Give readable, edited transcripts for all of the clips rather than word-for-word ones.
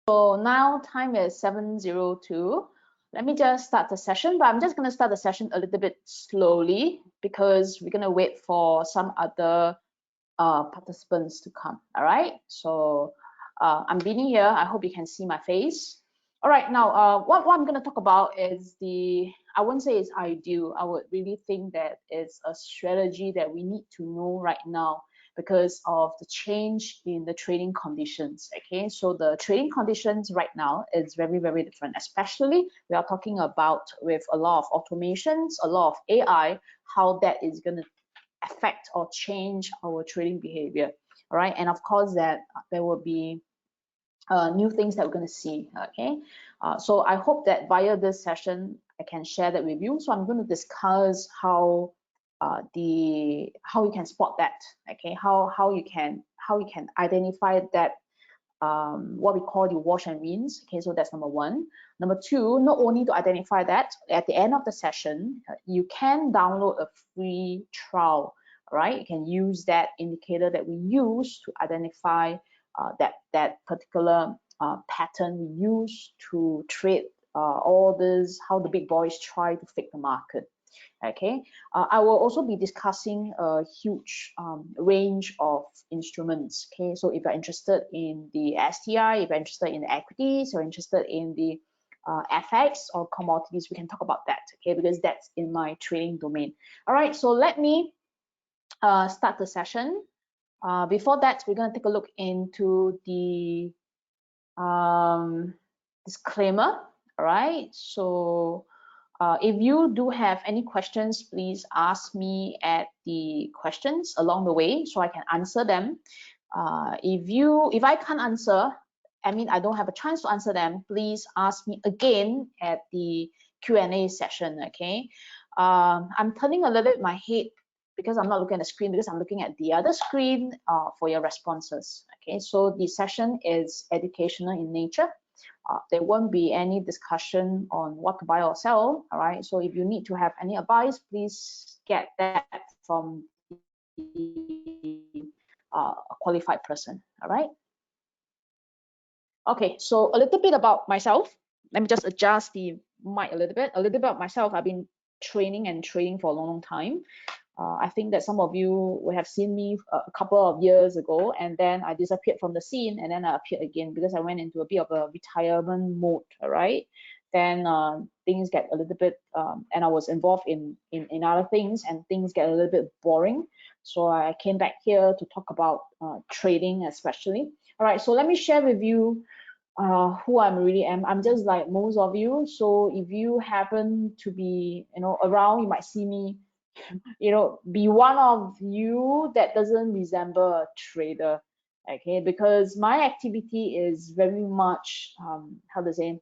So now time is 7:02. Let me just start the session, but I'm just going to start the session a little bit slowly because we're going to wait for some other participants to come. All right. So I'm Binni here. I hope you can see my face. All right. Now, what I'm going to talk about is I wouldn't say it's ideal. I would really think that it's a strategy that we need to know right now because of the change in the trading conditions. Okay, so the trading conditions right now is very, very different, especially we are talking about with a lot of automations, a lot of AI, how that is going to affect or change our trading behavior. All right, and of course that there will be new things that we're going to see. Okay, so I hope that via this session I can share that with you. So I'm going to discuss how you can spot that. Okay, how you can identify that what we call the wash and rinse. Okay, so that's number one. Number two, not only to identify that, at the end of the session, you can download a free trial. Right, you can use that indicator that we use to identify that particular pattern we use to trade all this, how the big boys try to fake the market. Okay, I will also be discussing a huge range of instruments. Okay, so if you're interested in the STI, if you're interested in the equities, or interested in the FX or commodities, we can talk about that. Okay, because that's in my trading domain. All right, so let me start the session. Before that, we're going to take a look into the disclaimer. All right, so if you do have any questions, please ask me at the questions along the way so I can answer them. If I can't answer, I mean I don't have a chance to answer them, please ask me again at the Q&A session. Okay, I'm turning a little bit my head because I'm not looking at the screen, because I'm looking at the other screen for your responses. Okay, so the session is educational in nature. There won't be any discussion on what to buy or sell. All right, so if you need to have any advice, please get that from the qualified person. All right. Okay, so a little bit about myself. Let me just adjust the mic a little bit. A little bit about myself. I've been training and trading for a long, long time. I think that some of you will have seen me a couple of years ago, and then I disappeared from the scene, and then I appeared again because I went into a bit of a retirement mode. All right, then things get a little bit, and I was involved in other things, and things get a little bit boring. So I came back here to talk about trading, especially. All right, so let me share with you who I really am. I'm just like most of you. So if you happen to be, around, you might see me, be one of you that doesn't resemble a trader. Okay, because my activity is very much how to say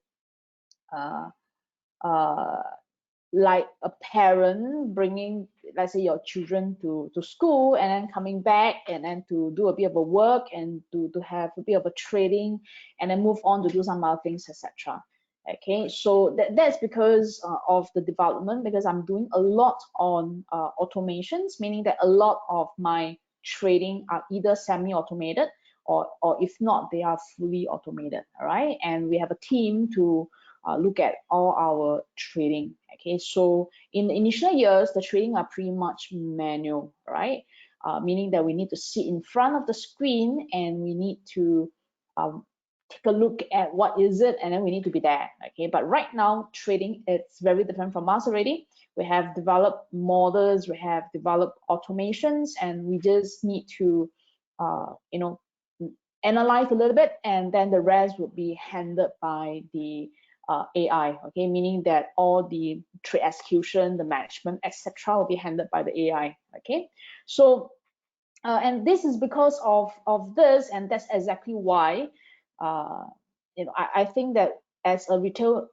like a parent bringing, let's say, your children to school and then coming back and then to do a bit of a work and to have a bit of a trading and then move on to do some other things, etc. Okay, so that's because of the development, because I'm doing a lot on automations, meaning that a lot of my trading are either semi-automated or if not, they are fully automated. All right, and we have a team to look at all our trading. Okay, so in the initial years, the trading are pretty much manual, right? Meaning that we need to sit in front of the screen and we need to take a look at what is it, and then we need to be there. Okay, but right now trading, it's very different from us already. We have developed models, we have developed automations, and we just need to analyze a little bit, and then the rest will be handled by the AI. Okay, meaning that all the trade execution, the management, etc., will be handled by the AI. Okay, so and this is because of this, and that's exactly why I think that as a retail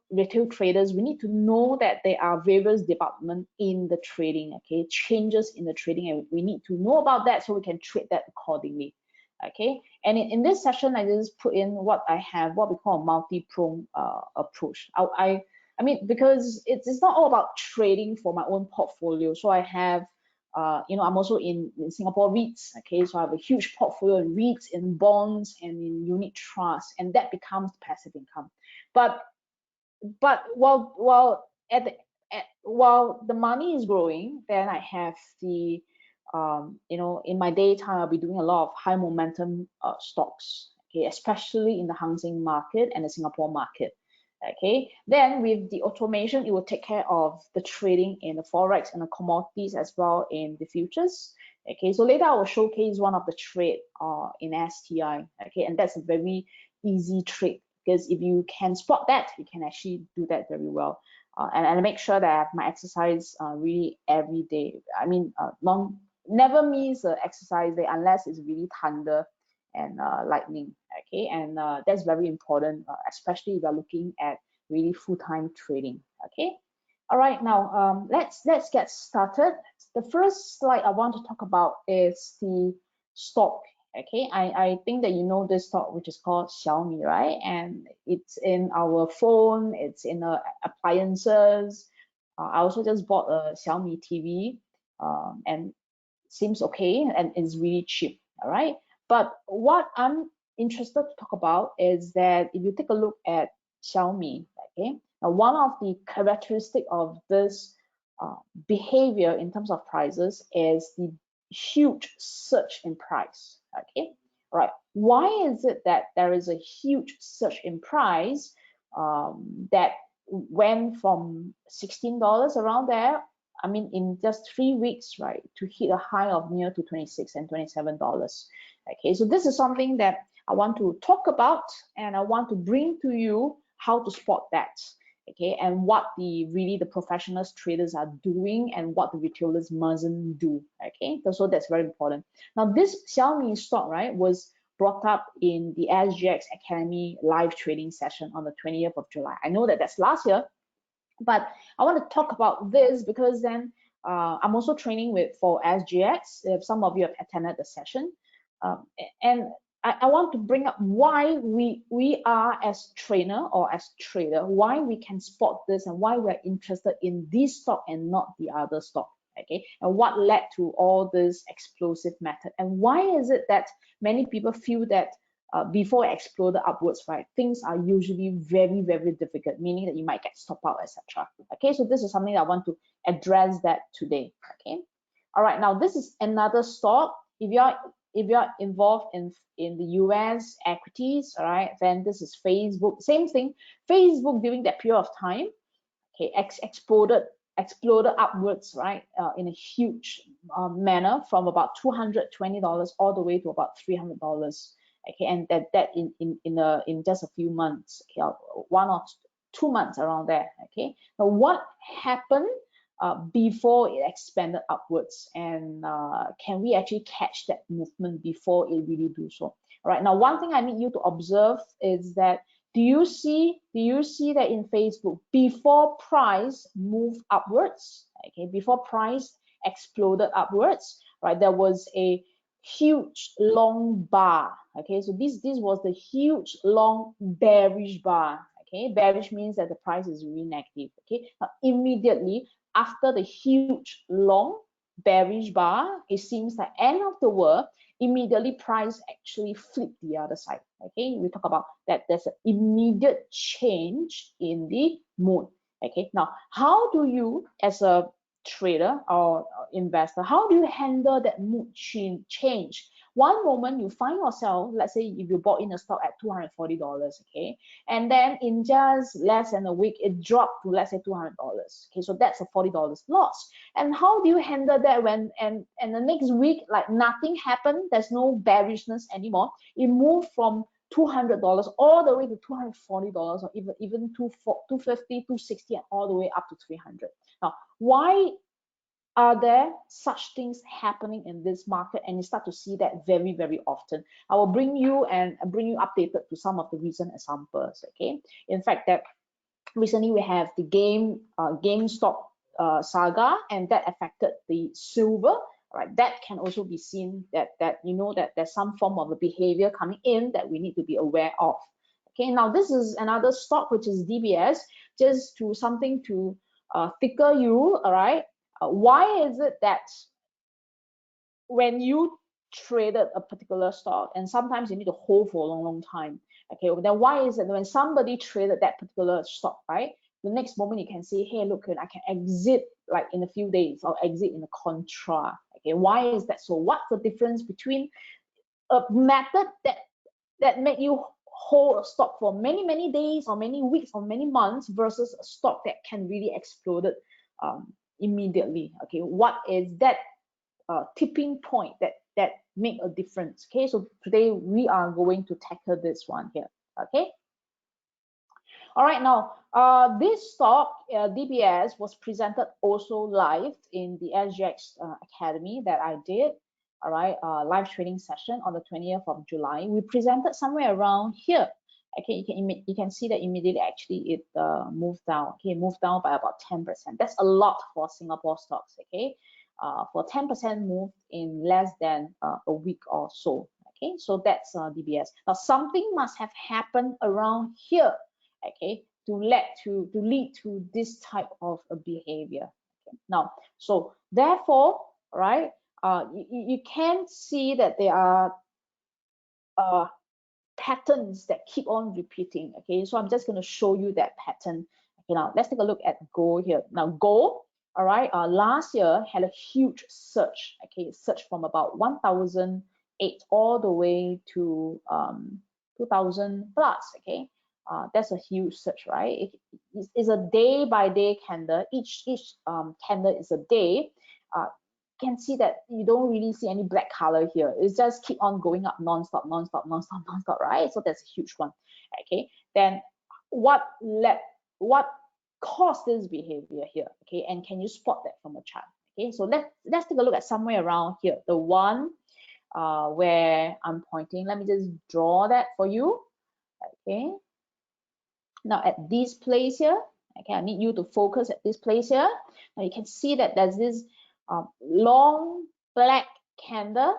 traders, we need to know that there are various developments in the trading. Okay, changes in the trading, and we need to know about that so we can trade that accordingly. Okay, and in this session, I just put in what I have, what we call a multi-pronged approach. I mean, because it's not all about trading for my own portfolio. So I have I'm also in Singapore REITs. Okay, so I have a huge portfolio in REITs, in bonds, and in unit trusts, and that becomes passive income. But while while the money is growing, then I have the in my daytime I'll be doing a lot of high momentum stocks. Okay, especially in the Hang Seng market and the Singapore market. Okay, then with the automation, it will take care of the trading in the forex and the commodities as well in the futures. Okay, so later I will showcase one of the trade in STI. Okay, and that's a very easy trade, because if you can spot that, you can actually do that very well. And make sure that I have my exercise really every day. I mean, never miss exercise day unless it's really thunder and lightning. Okay, and that's very important, especially if you're looking at really full-time trading. Okay, all right, now let's get started. The first slide I want to talk about is the stock. Okay, I think that you know this stock, which is called Xiaomi, right? And it's in our phone, it's in appliances. I also just bought a Xiaomi TV, and seems okay, and it's really cheap. All right, but what I'm interested to talk about is that if you take a look at Xiaomi, okay, now one of the characteristic of this behavior in terms of prices is the huge surge in price. Okay, right? Why is it that there is a huge surge in price that went from $16 around there? I mean, in just 3 weeks, right, to hit a high of near to $26 and $27. Okay, so this is something that I want to talk about, and I want to bring to you how to spot that. Okay, and what the professional traders are doing, and what the retailers mustn't do. Okay, so that's very important. Now, this Xiaomi stock, right, was brought up in the SGX Academy live trading session on the 20th of July. I know that that's last year, but I want to talk about this because then I'm also training for SGX. If some of you have attended the session, and I want to bring up why we are as trainer or as trader, why we can spot this and why we're interested in this stock and not the other stock. Okay, and what led to all this explosive method, and why is it that many people feel that before it exploded upwards, right, things are usually very, very difficult, meaning that you might get stopped out, etc. Okay, so this is something that I want to address that today. Okay, all right, now this is another stock. If you're involved in the US equities, all right, then this is Facebook. Same thing. Facebook during that period of time, okay, exploded upwards, right, in a huge manner, from about $220 all the way to about $300. Okay, and that in just a few months, okay, 1 or 2 months around there. Okay, now what happened before it expanded upwards, and can we actually catch that movement before it really do so? All right, now one thing I need you to observe is that do you see that in Facebook, before price moved upwards, okay, before price exploded upwards, right, there was a huge long bar. Okay, so this was the huge long bearish bar. Okay, bearish means that the price is really negative. Okay, now immediately after the huge long bearish bar, it seems the end of the world. Immediately price actually flipped the other side. Okay, we talk about that there's an immediate change in the mood. Okay, now how do you, as a trader or investor, how do you handle that mood change? One moment you find yourself, let's say if you bought in a stock at $240, okay, and then in just less than a week it dropped to, let's say, $200. Okay, so that's a $40 loss. And how do you handle that when and the next week, like, nothing happened, there's no bearishness anymore, it moved from $200 all the way to $240, or even $250, $260, and all the way up to $300. Now, why are there such things happening in this market? And you start to see that very, very often. I will bring you updated to some of the recent examples. Okay, in fact, that recently we have the GameStop saga, and that affected the silver. Right, that can also be seen that you know that there's some form of a behavior coming in that we need to be aware of. Okay, now this is another stock, which is DBS, just to something to tickle you. All right, why is it that when you traded a particular stock, and sometimes you need to hold for a long time, okay, then why is it when somebody traded that particular stock, right, the next moment you can say, hey, look, I can exit like in a few days or exit in a contra. Okay, why is that so? What's the difference between a method that make you hold a stock for many days or many weeks or many months versus a stock that can really explode immediately? Okay, what is that tipping point that make a difference? Okay, so today we are going to tackle this one here. Okay. All right, now this stock DBS was presented also live in the SGX Academy that I did. All right, live trading session on the 20th of July. We presented somewhere around here. Okay, you can see that immediately actually it moved down. Okay, moved down by about 10%. That's a lot for Singapore stocks. Okay, for 10% move in less than a week or so. Okay, so that's DBS. Now something must have happened around here. Okay, to lead to this type of a behavior. Okay. Now, so therefore, right, you can see that there are patterns that keep on repeating. Okay, so I'm just going to show you that pattern. Okay, now let's take a look at gold here. Now gold, all right, last year had a huge surge. Okay, surge from about 1,008 all the way to 2,000 plus. Okay, that's a huge surge, right? It's a day by day candle. Each candle is a day. Can see that you don't really see any black color here. It's just keep on going up non-stop, right? So that's a huge one. Okay, then what caused this behavior here? Okay, and can you spot that from a chart? Okay, so let's take a look at somewhere around here, the one where I'm pointing. Let me just draw that for you. Okay, now at this place here, okay, I need you to focus at this place here. Now you can see that there's this long black candle.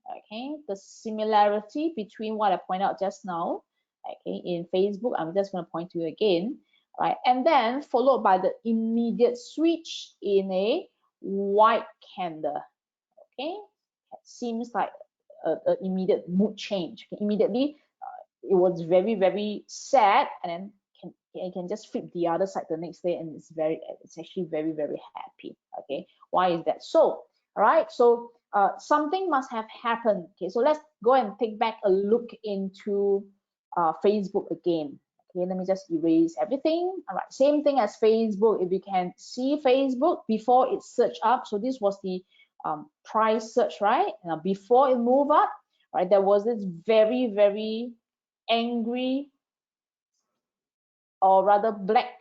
Okay, the similarity between what I pointed out just now, okay, in Facebook, I'm just going to point to you again, right? And then followed by the immediate switch in a white candle. Okay, it seems like an immediate mood change. Okay? Immediately, it was very sad, and then you can just flip the other side the next day, and it's actually very happy. Okay, why is that so? All right, so something must have happened. Okay, so let's go and take back a look into Facebook again. Okay, let me just erase everything. All right, same thing as Facebook. If you can see Facebook before it surged up, so this was the price surge, right? Now before it moved up, right, there was this very angry, or rather black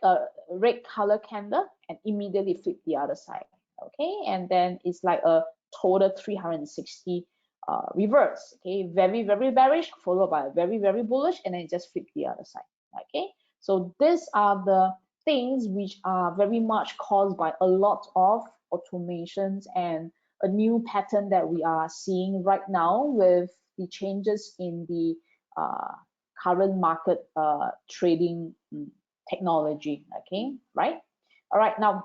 red color candle, and immediately flip the other side. Okay, and then it's like a total 360 reverse. Okay, very bearish followed by very bullish, and then it just flip the other side. Okay, so these are the things which are very much caused by a lot of automations and a new pattern that we are seeing right now with the changes in the current market trading technology. Okay, right? All right, now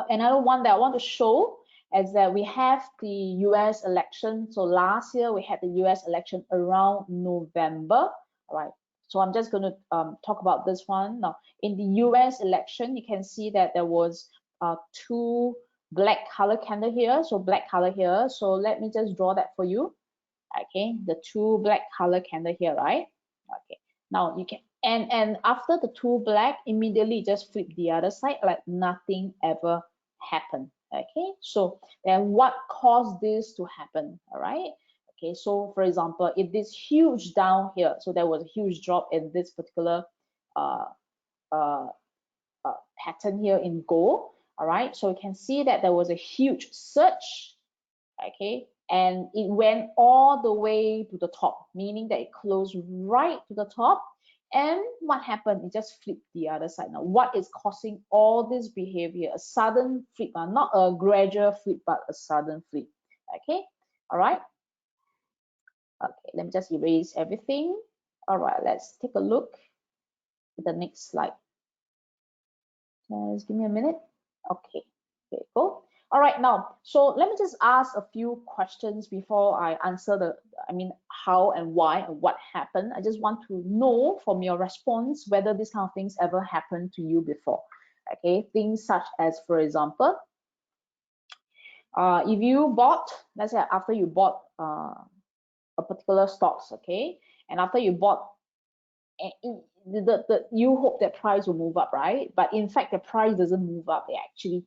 another one that I want to show is that we have the US election. So last year we had the US election around November. All right, so I'm just going to talk about this one. Now in the US election, you can see that there was two black color candle here, so black color here. So let me just draw that for you. Okay, the two black color candle here, right? Okay, now you can, and after the two black, immediately just flip the other side like nothing ever happened. Okay, so then what caused this to happen? All right, okay, so for example, if this huge down here, so there was a huge drop in this particular pattern here in gold. All right, so you can see that there was a huge surge. Okay, and it went all the way to the top, meaning that it closed right to the top. And what happened? It just flipped the other side. Now, what is causing all this behavior? A sudden flip, not a gradual flip, but a sudden flip. Okay, all right. Okay, let me just erase everything. All right, let's take a look at the next slide. Just give me a minute. Okay, there you go. All right, now, so let me just ask a few questions before I answer how and why and what happened. I just want to know from your response whether these kind of things ever happened to you before. Okay, things such as, for example, if you bought, let's say after you bought a particular stocks, okay, and after you bought, you hope that price will move up, right? But in fact, the price doesn't move up; it actually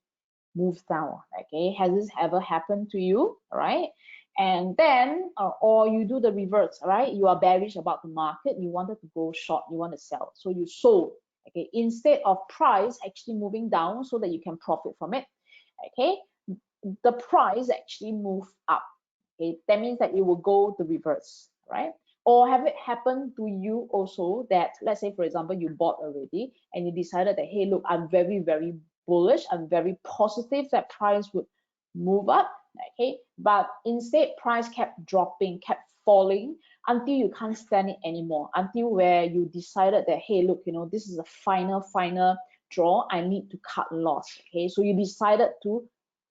moves down. Okay, has this ever happened to you? All right, and then or you do the reverse, right? You are bearish about the market, you wanted to go short, you want to sell, so you sold. Okay, instead of price actually moving down so that you can profit from it. Okay, the price actually move up. Okay, that means that it will go the reverse, right? Or have it happened to you also that, let's say, for example, you bought already and you decided that, hey, look, I'm very, very bullish, I'm very positive that price would move up, okay? But instead, price kept dropping, kept falling until you can't stand it anymore, until where you decided that, hey, look, this is a final draw, I need to cut loss, okay? So you decided to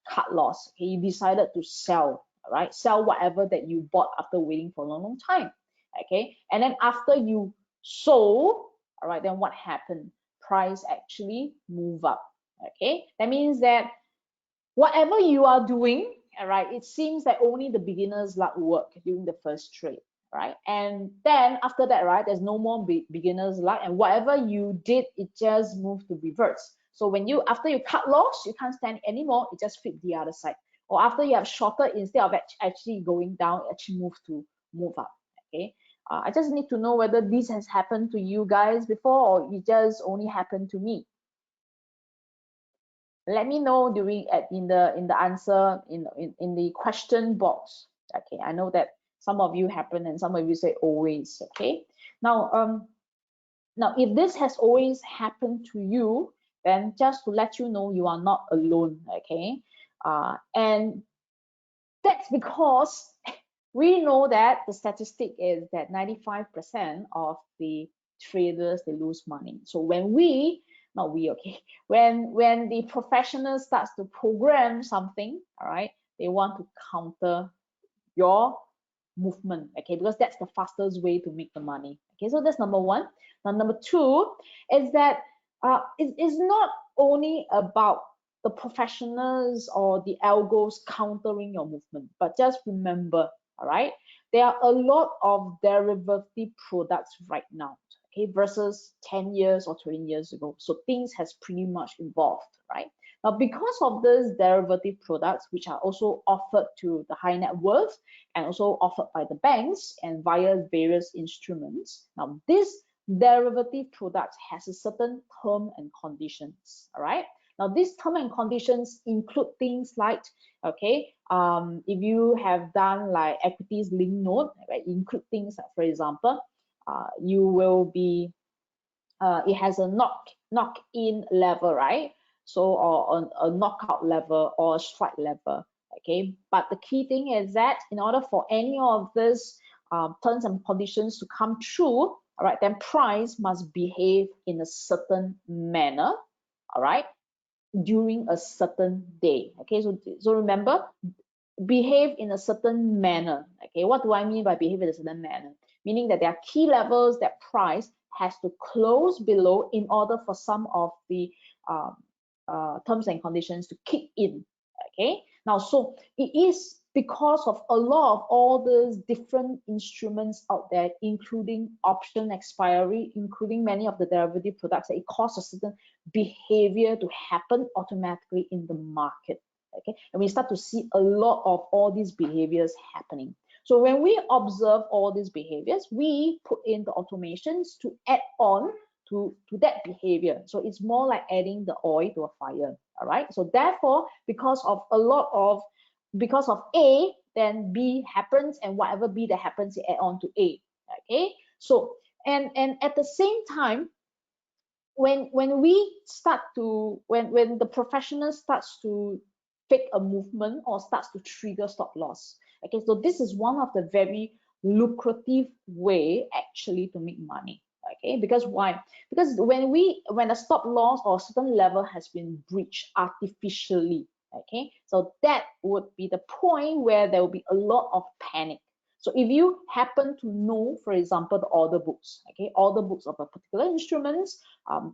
cut loss, okay? You decided to sell, right? Sell whatever that you bought after waiting for a long time, okay? And then after you sold, all right, then what happened? Price actually move up, okay? That means that whatever you are doing, all right, it seems that only the beginner's luck work during the first trade, right? And then after that, right, there's no more beginner's luck, and whatever you did, it just moved to reverse. So when after you cut loss, you can't stand it anymore, it just flip the other side. Or after you have shorted, instead of actually going down, it actually move up, okay? I just need to know whether this has happened to you guys before, or it just only happened to me. Let me know in the answer in the question box. Okay, I know that some of you happen and some of you say always. Okay, now if this has always happened to you, then just to let you know, you are not alone. Okay, and that's because we know that the statistic is that 95% of the traders, they lose money. So when not we, okay, when the professional starts to program something, all right, they want to counter your movement, okay, because that's the fastest way to make the money. Okay, so that's number one. Now number two is that it's not only about the professionals or the algos countering your movement, but just remember, all right, there are a lot of derivative products right now, okay, versus 10 years or 20 years ago. So things has pretty much evolved, right? Now, because of these derivative products, which are also offered to the high net worth and also offered by the banks and via various instruments, now this derivative products has a certain term and conditions, all right? Now, these term and conditions include things like, okay, if you have done like equities linked note, right, include things like, for example, you will be, it has a knock-in level, right? So, or a knockout level or a strike level, okay? But the key thing is that in order for any of these terms and conditions to come true, all right, then price must behave in a certain manner, all right, during a certain day, okay? So remember, behave in a certain manner, okay? What do I mean by behave in a certain manner? Meaning that there are key levels that price has to close below in order for some of the terms and conditions to kick in, okay? Now, so it is because of a lot of all these different instruments out there, including option expiry, including many of the derivative products, that it causes a certain behavior to happen automatically in the market, okay? And we start to see a lot of all these behaviors happening. So when we observe all these behaviors, we put in the automations to add on to that behavior. So it's more like adding the oil to a fire, all right? So therefore, because of A, then B happens, and whatever B that happens, you add on to A, okay? So, and at the same time, when the professional starts to fake a movement or starts to trigger stop loss, okay, so this is one of the very lucrative way actually to make money, okay? Because why? Because when a stop loss or certain level has been breached artificially, Okay, so that would be the point where there will be a lot of panic. So if you happen to know, for example, the order books, okay, order books of a particular instruments,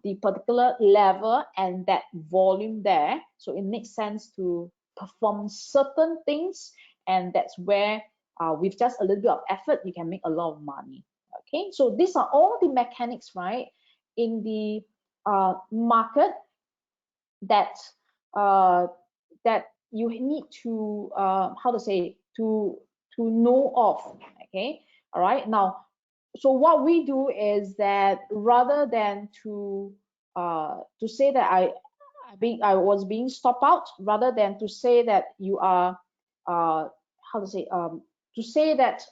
the particular level and that volume there, so it makes sense to perform certain things, and that's where with just a little bit of effort, you can make a lot of money. Okay, so these are all the mechanics, right, in the market that that you need to how to say to know of. Okay, all right. Now, so what we do is that rather than to say that I was being stopped out, rather than to say that you are how to say to say that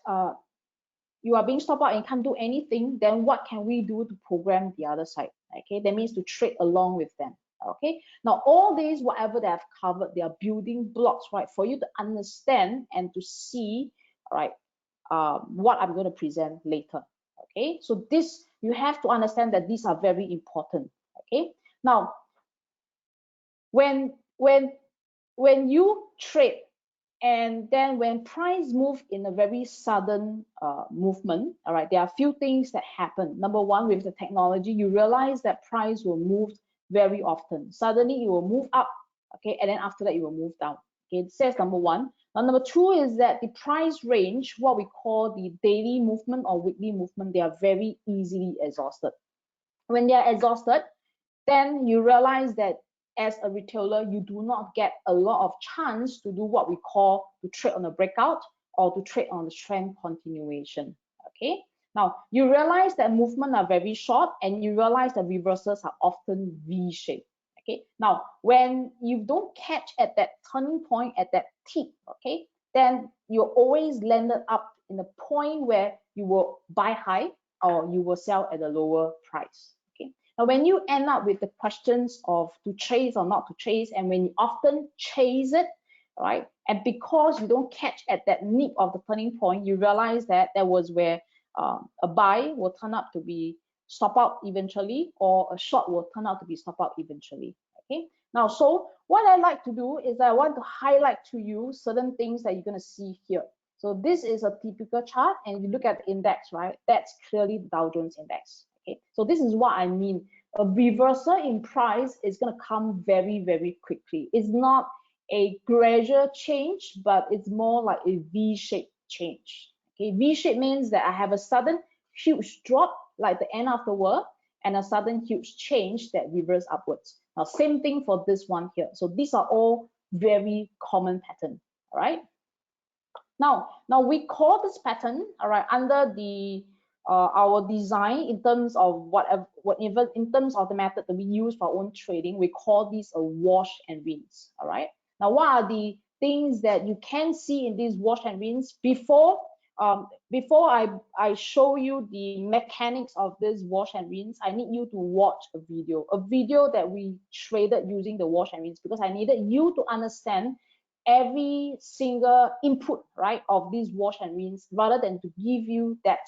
you are being stopped out and can't do anything, then what can we do to program the other side? Okay, that means to trade along with them. Okay, now all these, whatever they have covered, they are building blocks, right, for you to understand and to see, all right, what I'm going to present later. Okay, so this, you have to understand that these are very important. Okay, now when you trade, and then when price move in a very sudden movement, all right, there are a few things that happen. Number one, with the technology, you realize that price will move very often. Suddenly it will move up, okay, and then after that it will move down. Okay, it says number one. Now, number two is that the price range, what we call the daily movement or weekly movement, they are very easily exhausted. When they are exhausted, then you realize that as a retailer, you do not get a lot of chance to do what we call to trade on a breakout or to trade on the trend continuation. Okay, now you realize that movements are very short, and you realize that reversals are often V-shaped. Okay, now when you don't catch at that turning point, at that peak, okay, then you're always landed up in the point where you will buy high or you will sell at a lower price. Now, when you end up with the questions of to chase or not to chase, and when you often chase it, right, and because you don't catch at that nip of the turning point, you realize that that was where a buy will turn out to be stop out eventually, or a short will turn out to be stop out eventually. Okay. Now, so what I like to do is I want to highlight to you certain things that you're going to see here. So this is a typical chart, and you look at the index, right? That's clearly the Dow Jones index. Okay, so this is what I mean. A reversal in price is going to come very, very quickly. It's not a gradual change, but it's more like a V-shaped change. Okay, V-shape means that I have a sudden huge drop, like the end of the world, and a sudden huge change that reverse upwards. Now, same thing for this one here. So these are all very common pattern. All right. Now we call this pattern, all right, under the our design in terms of whatever in terms of the method that we use for our own trading, we call these a wash and rinse. All right. Now, what are the things that you can see in these wash and rinse? Before I show you the mechanics of this wash and rinse, I need you to watch a video that we traded using the wash and rinse, because I needed you to understand every single input, right, of these wash and rinse, rather than to give you that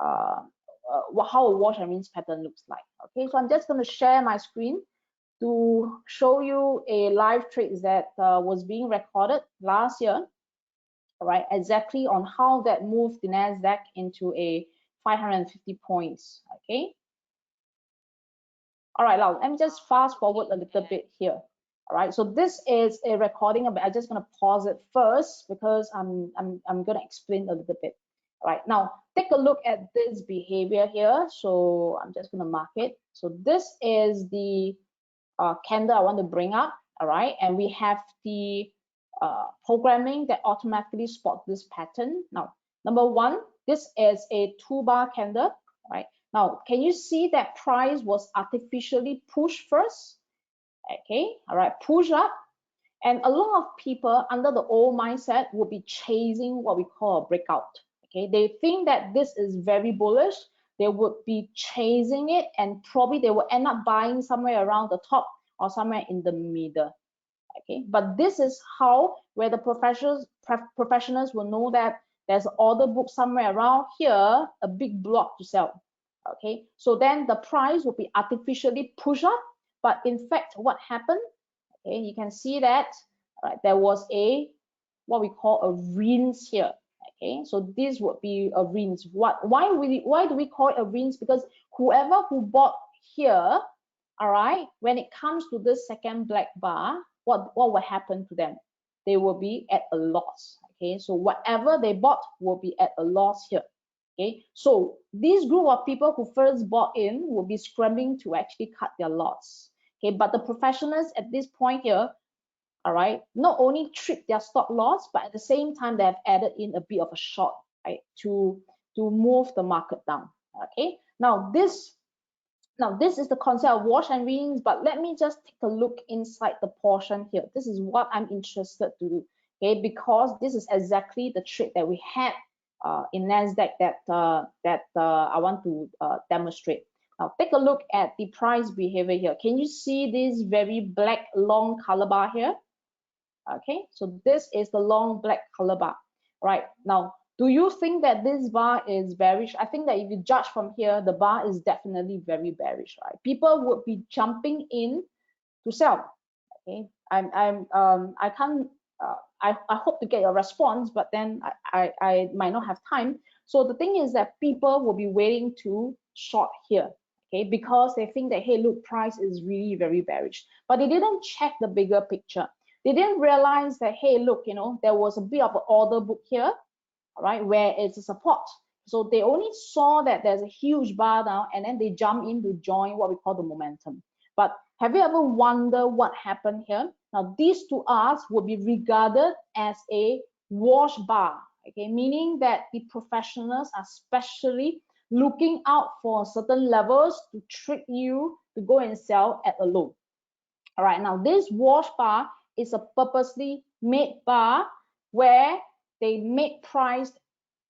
how a wash and rinse pattern looks like. Okay, so I'm just going to share my screen to show you a live trade that was being recorded last year, right, exactly on how that moved the Nasdaq into a 550 points. Okay, all right, now let me just fast forward a little bit here. All right, so this is a recording of it. I'm just going to pause it first because I'm going to explain a little bit. All right, now take a look at this behavior here. So I'm just going to mark it. So this is the candle I want to bring up. All right, and we have the programming that automatically spot this pattern. Now, number one, this is a 2-bar candle. Right, now can you see that price was artificially pushed first? Okay, all right, push up, and a lot of people under the old mindset would be chasing what we call a breakout. Okay, they think that this is very bullish, they would be chasing it, and probably they will end up buying somewhere around the top or somewhere in the middle. Okay, but this is how, where the professionals will know that there's an order book somewhere around here, a big block to sell. Okay, so then the price will be artificially pushed up, but in fact what happened, okay, you can see that, right? There was a what we call a rinse here. Okay, so this would be a rinse. Why do we call it a rinse? Because whoever who bought here, all right, when it comes to this second black bar, what will happen to them? They will be at a loss. Okay, so whatever they bought will be at a loss here. Okay, so this group of people who first bought in will be scrambling to actually cut their loss. Okay, but the professionals at this point here, all right, not only trip their stop loss, but at the same time they have added in a bit of a short, right, to move the market down. Okay, now this is the concept of wash and rinse, but let me just take a look inside the portion here. This is what I'm interested to do, okay, because this is exactly the trade that we had in NASDAQ that I want to demonstrate. Now take a look at the price behavior here. Can you see this very black long color bar here? Okay, so this is the long black color bar. Right, now do you think that this bar is bearish? I think that if you judge from here, the bar is definitely very bearish, right? People would be jumping in to sell. Okay, I can't I hope to get a response, but then I might not have time. So the thing is that people will be waiting to short here, okay, because they think that, hey, look, price is really very bearish, but they didn't check the bigger picture. They didn't realize that, hey, look, you know, there was a bit of an order book here, all right, where it's a support. So they only saw that there's a huge bar down, and then they jump in to join what we call the momentum. But have you ever wondered what happened here? Now, these to us will be regarded as a wash bar, okay, meaning that the professionals are specially looking out for certain levels to trick you to go and sell at a low. All right, now this wash bar is a purposely made bar where they made price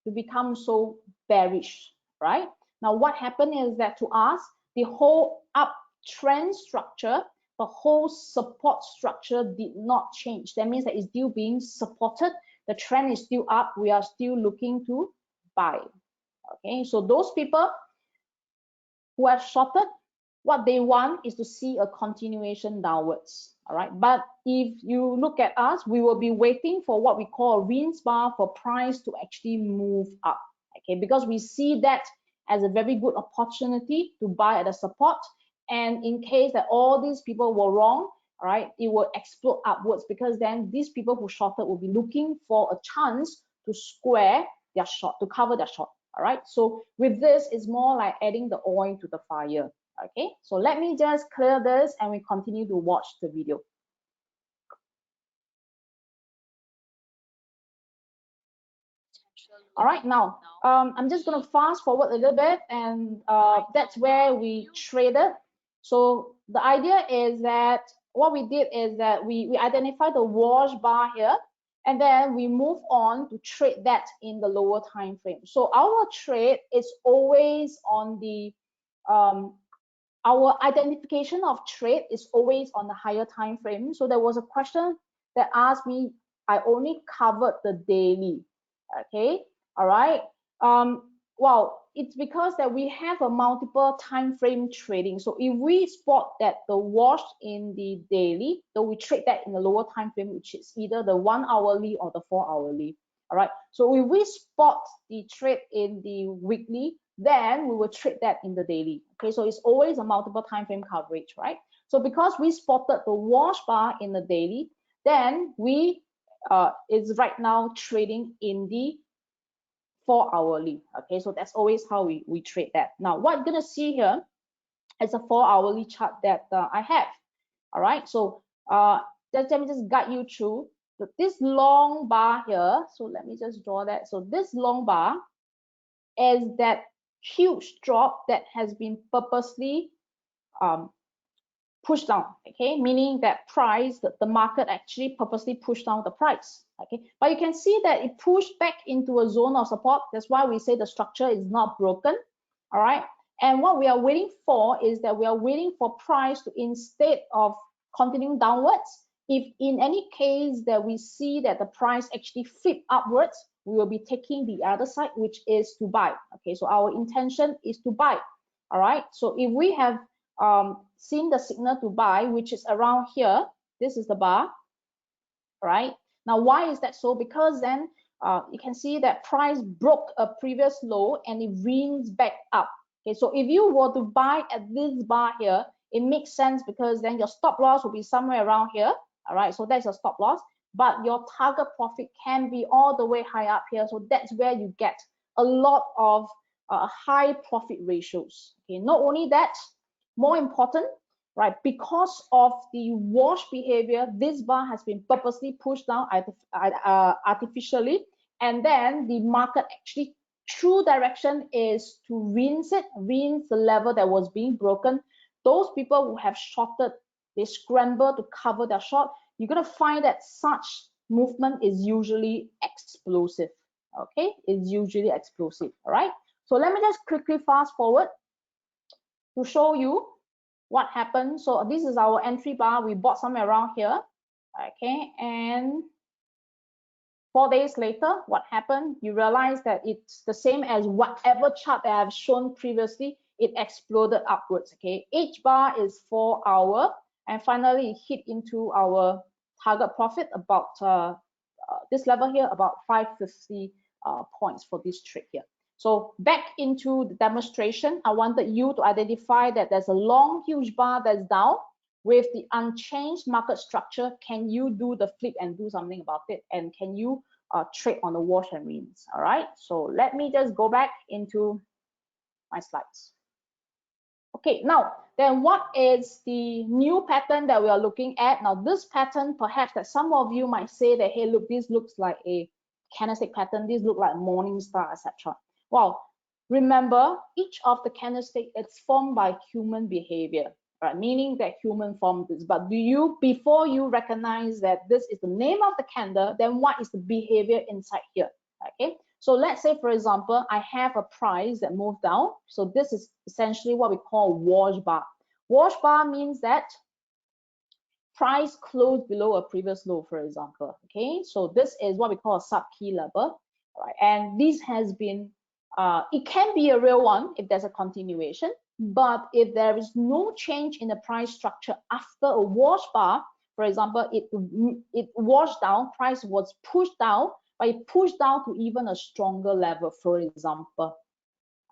to become so bearish, right? Now what happened is that to us, the whole uptrend structure, the whole support structure did not change. That means that it's still being supported. The trend is still up. We are still looking to buy. Okay, so those people who have shorted, what they want is to see a continuation downwards. All right, but if you look at us, we will be waiting for what we call a rinse bar for price to actually move up. Okay, because we see that as a very good opportunity to buy at a support, and in case that all these people were wrong, all right, it will explode upwards, because then these people who shorted will be looking for a chance to square their short, to cover their short. All right, so with this, it's more like adding the oil to the fire. Okay, so let me just clear this and we continue to watch the video. All right, now I'm just going to fast forward a little bit, and that's where we traded. So the idea is that what we did is that we identified the wash bar here, and then we move on to trade that in the lower time frame. So our trade is always on the our identification of trade is always on the higher time frame. So there was a question that asked me, I only covered the daily. Okay, all right. Well, it's because that we have a multiple time frame trading. So if we spot that the wash in the daily, so we trade that in the lower time frame, which is either the 1 hourly or the 4 hourly. All right. So if we spot the trade in the weekly, then we will trade that in the daily. Okay, so it's always a multiple time frame coverage, right? So because we spotted the wash bar in the daily, then we is right now trading in the 4 hourly. Okay, so that's always how we trade that. Now what you're gonna see here is a 4 hourly chart that I have. All right, so let me just guide you through this long bar here. So let me just draw that. So this long bar is that huge drop that has been purposely pushed down, okay, meaning that price, the market actually purposely pushed down the price, okay, but you can see that it pushed back into a zone of support. That's why we say the structure is not broken. All right, and what we are waiting for is that we are waiting for price to, instead of continuing downwards, if in any case that we see that the price actually flip upwards, we will be taking the other side, which is to buy. Okay, so our intention is to buy. All right, so if we have seen the signal to buy, which is around here, this is the bar. right? Now, why is that so? Because then you can see that price broke a previous low and it rings back up. Okay, so if you were to buy at this bar here, it makes sense because then your stop loss will be somewhere around here. All right, so that's your stop loss, but your target profit can be all the way high up here. So that's where you get a lot of high profit ratios. Okay, not only that, more important, right, because of the wash behavior, this bar has been purposely pushed down artificially, and then the market actually true direction is to rinse the level that was being broken. Those people who have shorted, they scramble to cover their short. You're going to find that such movement is usually explosive. Okay, it's usually explosive. All right, so let me just quickly fast forward to show you what happened. So this is our entry bar. We bought somewhere around here. Okay, and 4 days later, what happened? You realize that it's the same as whatever chart that I've shown previously. It exploded upwards. Okay, each bar is 4 hours, and finally it hit into our target profit about this level here, about 550 points for this trade here. So back into the demonstration, I wanted you to identify that there's a long, huge bar that's down with the unchanged market structure. Can you do the flip and do something about it? And can you trade on the wash and rinse? All right, so let me just go back into my slides. Okay, now then what is the new pattern that we are looking at? Now this pattern, perhaps that some of you might say that, hey, look, this looks like a candlestick pattern, this looks like morning star, etc. Well, remember, each of the candlestick is formed by human behavior, right? Meaning that human formed this. But before you recognize that this is the name of the candle, then what is the behavior inside here? Okay, so let's say, for example, I have a price that moved down. So this is essentially what we call wash bar. Wash bar means that price closed below a previous low, for example. Okay, so this is what we call a sub key level, right? And this has been it can be a real one if there's a continuation, but if there is no change in the price structure after a wash bar, for example, it washed down, price was pushed down, but it pushed down to even a stronger level, for example.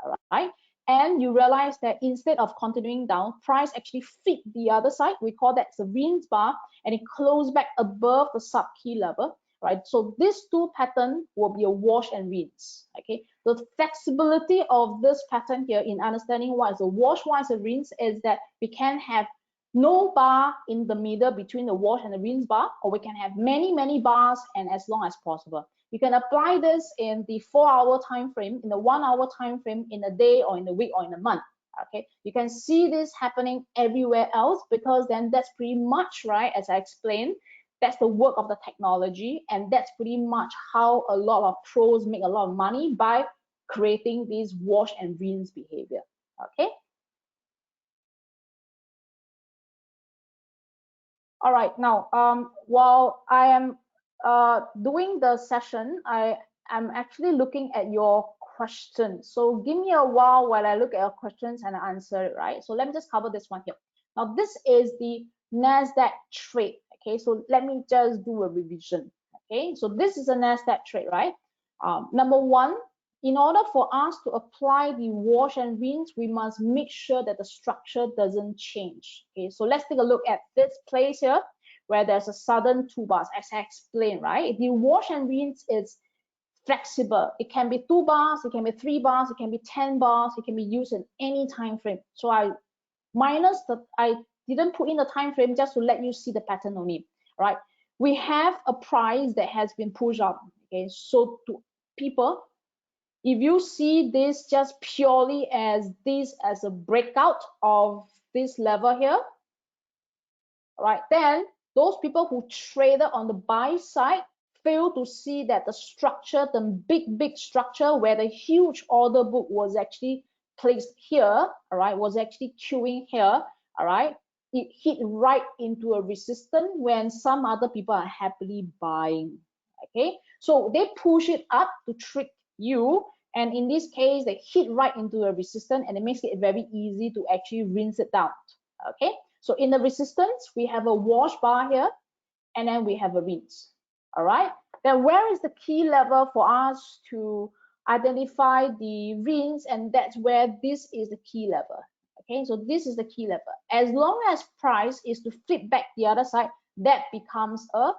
All right, and you realize that instead of continuing down, price actually fit the other side. We call that the rinse bar, and it closed back above the sub key level, right? So this two pattern will be a wash and rinse. Okay, the flexibility of this pattern here in understanding what is a wash, what is a rinse, is that we can have no bar in the middle between the wash and the rinse bar, or we can have many bars, and as long as possible. You can apply this in the 4-hour time frame, in the 1-hour time frame, in a day or in a week or in a month. Okay, you can see this happening everywhere else, because then that's pretty much, right, as I explained, that's the work of the technology, and that's pretty much how a lot of pros make a lot of money, by creating this wash and rinse behavior. Okay, all right, now while I am doing the session, I am actually looking at your questions. So give me a while I look at your questions and answer it, right? So let me just cover this one here. Now this is the NASDAQ trade. Okay, so let me just do a revision. Okay, so this is a NASDAQ trade, right? Number one, in order for us to apply the wash and rinse, we must make sure that the structure doesn't change. Okay, so let's take a look at this place here, where there's a sudden 2 bars, as I explained, right? The wash and rinse is flexible. It can be 2 bars, it can be 3 bars, it can be 10 bars, it can be used in any time frame. So I didn't put in the time frame just to let you see the pattern only, right? We have a price that has been pushed up. Okay, so to people, if you see this just purely as a breakout of this level here, right, then those people who traded on the buy side fail to see that the structure, the big structure, where the huge order book was actually placed here, all right, was actually queuing here, all right, it hit right into a resistance when some other people are happily buying. Okay, so they push it up to trick you, and in this case they hit right into a resistance, and it makes it very easy to actually rinse it down. Okay, so in the resistance we have a wash bar here, and then we have a rinse. all right? Then where is the key level for us to identify the REITs? And that's where this is the key level. Okay, so this is the key level. As long as price is to flip back the other side, that becomes a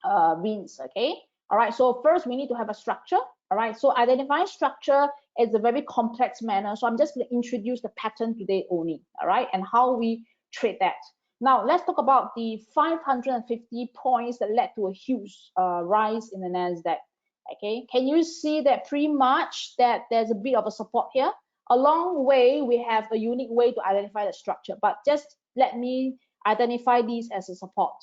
REITs. Okay, all right. So first we need to have a structure. All right, so identifying structure is a very complex manner. So I'm just going to introduce the pattern today only. All right, and how we trade that. Now let's talk about the 550 points that led to a huge rise in the Nasdaq. Okay, can you see that pretty much that there's a bit of a support here? Along way, we have a unique way to identify the structure, but just let me identify these as a support.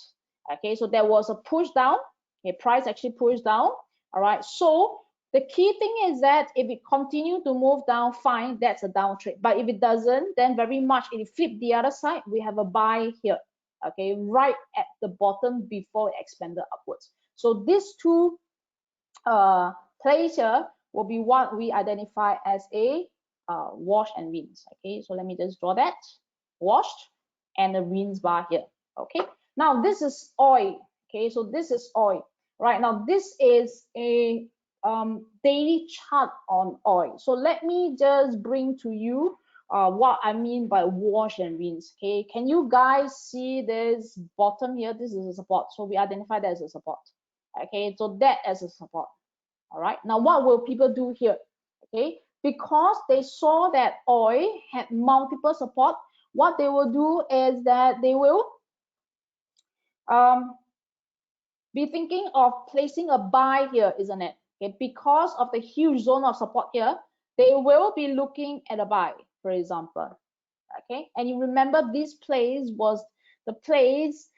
Okay, so there was a push down. Okay, price actually pushed down. All right, so the key thing is that if it continue to move down, fine, that's a down trade. But if it doesn't, then very much if it flip the other side, we have a buy here. Okay, right at the bottom before it expanded upwards. So these two plays here will be what we identify as a wash and rinse. Okay, so let me just draw that washed and the rinse bar here. Okay, now this is oil. Okay, so this is oil. Right now, this is a daily chart on oil. So let me just bring to you what I mean by wash and rinse. Okay, can you guys see this bottom here? This is a support. So we identify that as a support. Okay, so that as a support. All right, now what will people do here? Okay, because they saw that oil had multiple support, what they will do is that they will be thinking of placing a buy here, isn't it? Okay, because of the huge zone of support here, they will be looking at a buy, for example. Okay, and you remember this place was the place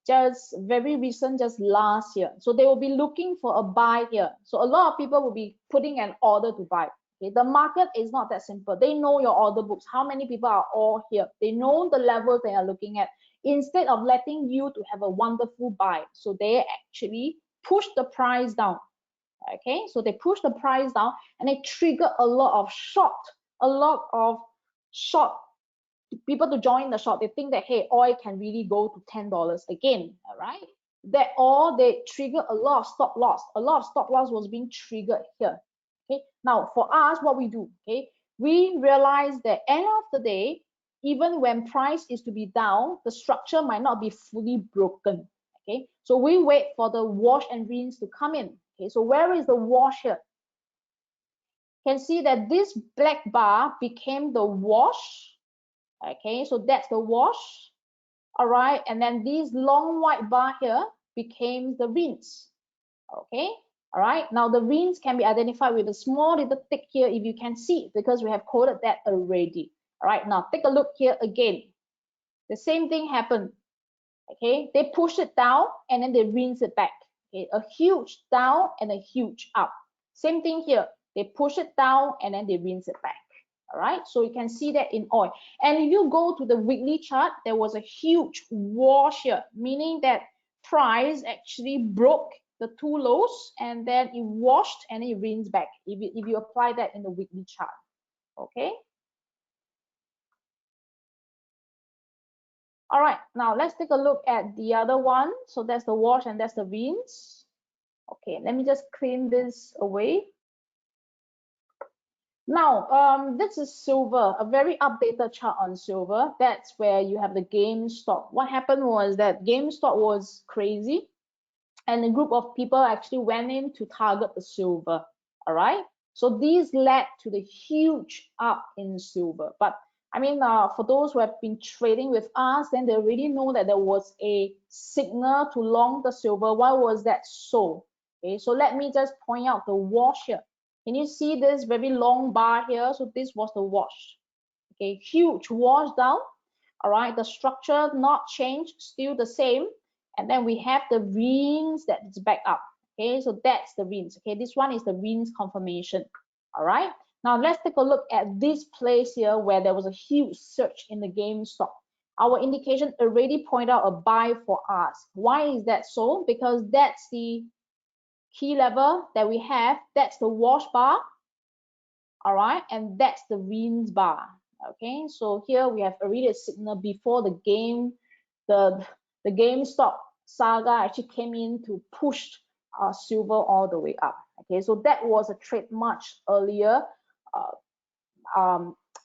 just very recent, just last year. So they will be looking for a buy here. So a lot of people will be putting an order to buy. Okay, the market is not that simple. They know your order books. How many people are all here? They know the levels they are looking at. Instead of letting you to have a wonderful buy, so they actually push the price down. Okay, so they push the price down and they trigger a lot of short people to join the short. They think that, hey, oil can really go to $10 again. All right, that all they trigger a lot of stop loss. A lot of stop loss was being triggered here. Okay, now for us, what we do, okay, we realize that end of the day, even when price is to be down, the structure might not be fully broken. Okay, so we wait for the wash and rinse to come in. Okay, so where is the wash here? You can see that this black bar became the wash. Okay, so that's the wash. All right, and then this long white bar here became the rinse. Okay, all right, now the rinse can be identified with a small little tick here if you can see, because we have coded that already. All right, now take a look here again. The same thing happened. Okay, they push it down and then they rinse it back. Okay, a huge down and a huge up. Same thing here. They push it down and then they rinse it back. All right, so you can see that in oil. And if you go to the weekly chart, there was a huge wash here, meaning that price actually broke the two lows and then it washed and it rinsed back. If you apply that in the weekly chart, okay. All right, now let's take a look at the other one. So that's the wash and that's the rinse. Okay, let me just clean this away. Now, this is silver, a very updated chart on silver. That's where you have the GameStop. What happened was that GameStop was crazy, and a group of people actually went in to target the silver. All right, so these led to the huge up in silver. But I mean, for those who have been trading with us, then they already know that there was a signal to long the silver. Why was that so? Okay, so let me just point out the wash here. Can you see this very long bar here? So this was the wash. Okay, huge wash down. All right, the structure not changed, still the same. And then we have the rinse that is back up. Okay, so that's the rinse. Okay, this one is the rinse confirmation. All right, now let's take a look at this place here where there was a huge surge in the GameStop. Our indication already pointed out a buy for us. Why is that so? Because that's the key level that we have. That's the wash bar. All right, and that's the rinse bar. Okay, so here we have already a signal before the GameStop saga actually came in to push silver all the way up. Okay, so that was a trade much earlier.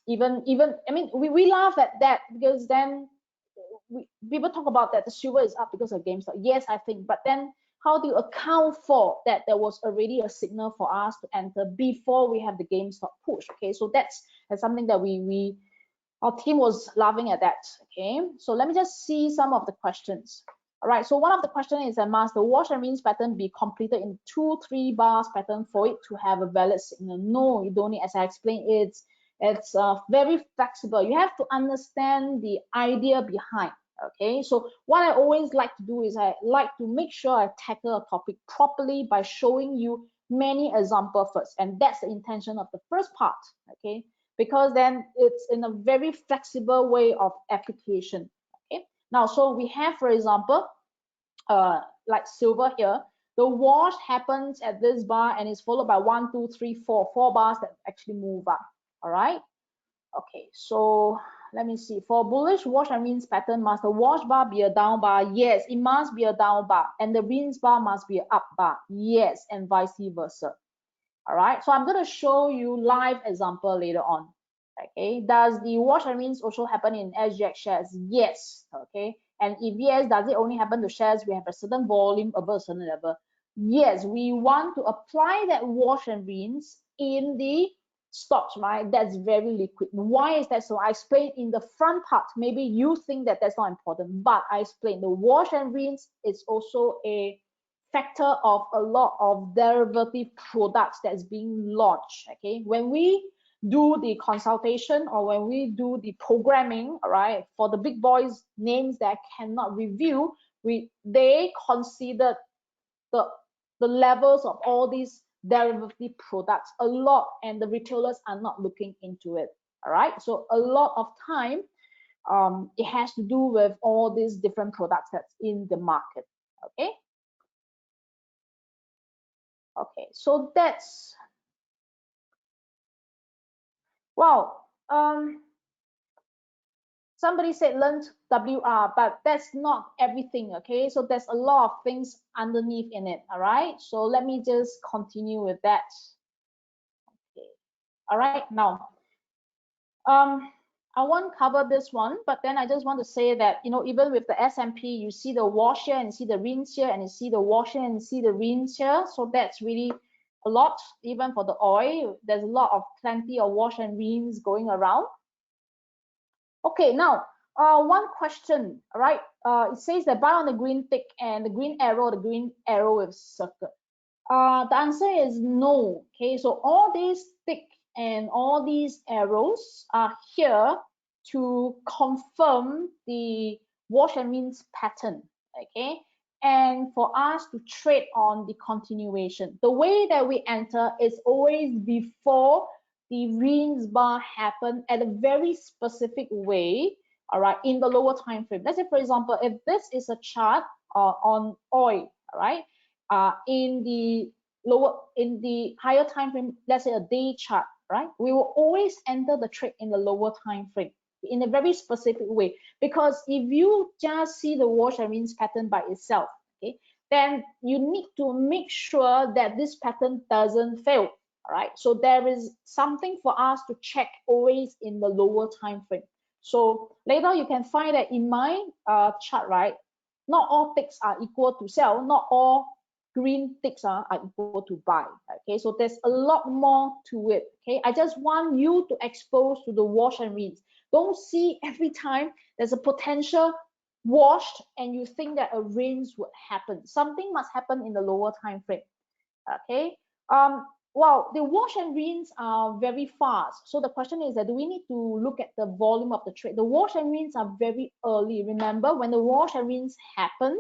Even I mean, we laugh at that because then people talk about that the silver is up because of GameStop. Yes, I think, but then how do you account for that there was already a signal for us to enter before we have the GameStop push? Okay, so that's something that our team was laughing at that. Okay, so let me just see some of the questions. All right, so one of the questions is that must the wash and rinse pattern be completed in 2-3 bars pattern for it to have a valid signal? No, you don't need. As I explained, it's very flexible. You have to understand the idea behind. Okay, so what I always like to do is I like to make sure I tackle a topic properly by showing you many examples first, and that's the intention of the first part. Okay, because then it's in a very flexible way of application. Okay, now so we have, for example, like silver here, the wash happens at this bar and is followed by 1, 2, 3, 4 bars that actually move up. All right, okay, so let me see. For bullish wash and rinse pattern, must the wash bar be a down bar? Yes, it must be a down bar, and the rinse bar must be an up bar. Yes, and vice versa. All right, so I'm going to show you live example later on. Okay, does the wash and rinse also happen in SGX shares? Yes. Okay, and if yes, does it only happen to shares we have a certain volume above a certain level? Yes, we want to apply that wash and rinse in the stocks, right? That's very liquid. Why is that so? I explained in the front part. Maybe you think that that's not important, but I explained the wash and rinse is also a factor of a lot of derivative products that's being launched. Okay, when we do the consultation or when we do the programming, all right, for the big boys names that I cannot review, they considered the levels of all these derivative products a lot, and the retailers are not looking into it. All right, so a lot of time it has to do with all these different products that's in the market. Okay, okay, so that's, well, somebody said learned WR, but that's not everything. Okay, so there's a lot of things underneath in it. All right, so let me just continue with that. Okay, all right, now I won't cover this one, but then I just want to say that, you know, even with the S&P, you see the wash here and you see the rinse here, and you see the wash here and you see the rinse here. So that's really a lot. Even for the oil, there's a lot of plenty of wash and rinse going around. Okay, now one question, right? It says that buy on the green tick and the green arrow with circle. The answer is no. Okay, so all these tick and all these arrows are here to confirm the wash and rinse pattern. Okay, and for us to trade on the continuation, the way that we enter is always before the rinse bar happen at a very specific way. All right, in the lower time frame. Let's say, for example, if this is a chart on oil, all right, in the higher time frame, let's say a day chart, right, we will always enter the trade in the lower time frame in a very specific way, because if you just see the wash and rinse pattern by itself, okay, then you need to make sure that this pattern doesn't fail. All right, so there is something for us to check always in the lower time frame. So later you can find that in my chart, right, not all ticks are equal to sell, not all green ticks are equal to buy. Okay, so there's a lot more to it. Okay, I just want you to expose to the wash and rinse. Don't see every time there's a potential washed and you think that a rinse would happen. Something must happen in the lower time frame. Okay, well, the wash and rinse are very fast. So the question is that do we need to look at the volume of the trade? The wash and rinse are very early. Remember, when the wash and rinse happen,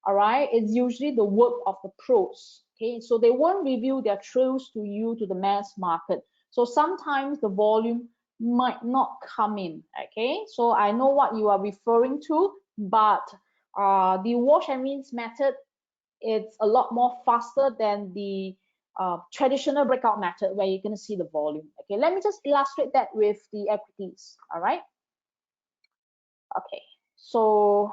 all right, it's usually the work of the pros. Okay, so they won't reveal their trails to you, to the mass market. So sometimes the volume might not come in. Okay, so I know what you are referring to, but the wash and rinse method, it's a lot more faster than the traditional breakout method where you're going to see the volume. Okay, let me just illustrate that with the equities. All right, okay, so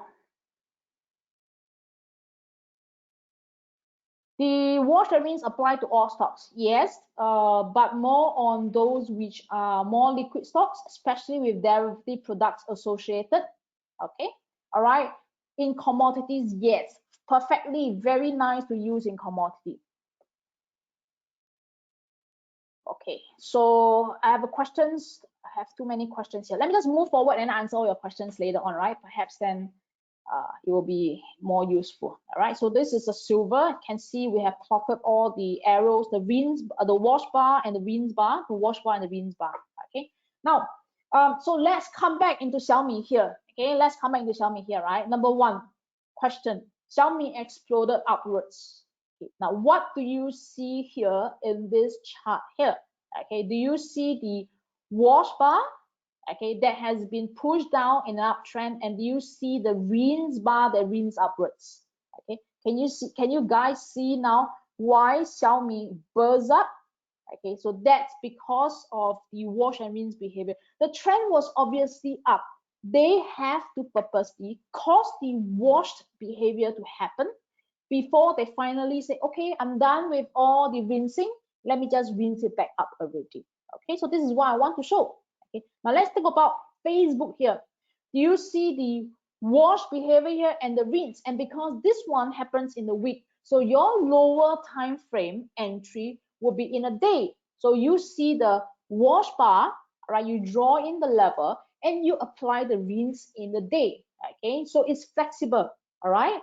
The wash and rinse apply to all stocks, yes, but more on those which are more liquid stocks, especially with derivative products associated. Okay, all right. In commodities, yes, perfectly, very nice to use in commodity. Okay, so I have questions. I have too many questions here. Let me just move forward and answer all your questions later on, right? Perhaps then it will be more useful. All right, so this is a silver. You can see we have plotted all the arrows, the rinse, the wash bar and the rinse bar, the wash bar and the rinse bar. Okay, now, so let's come back into Xiaomi here. Okay, let's come back into Xiaomi here, right? Number one question: Xiaomi exploded upwards. Okay, now, what do you see here in this chart here? Okay, do you see the wash bar? Okay, that has been pushed down in an uptrend, and do you see the rinse bar that rinse upwards? Okay, can you see? Can you guys see now why Xiaomi burst up? Okay, so that's because of the wash and rinse behavior. The trend was obviously up. They have to purposely cause the washed behavior to happen before they finally say, okay, I'm done with all the rinsing. Let me just rinse it back up already. Okay, so this is what I want to show. Okay, now let's think about Facebook here. Do you see the wash behavior here and the rinse? And because this one happens in the week, so your lower time frame entry will be in a day. So you see the wash bar, right? You draw in the level and you apply the rinse in the day. Okay, so it's flexible. All right.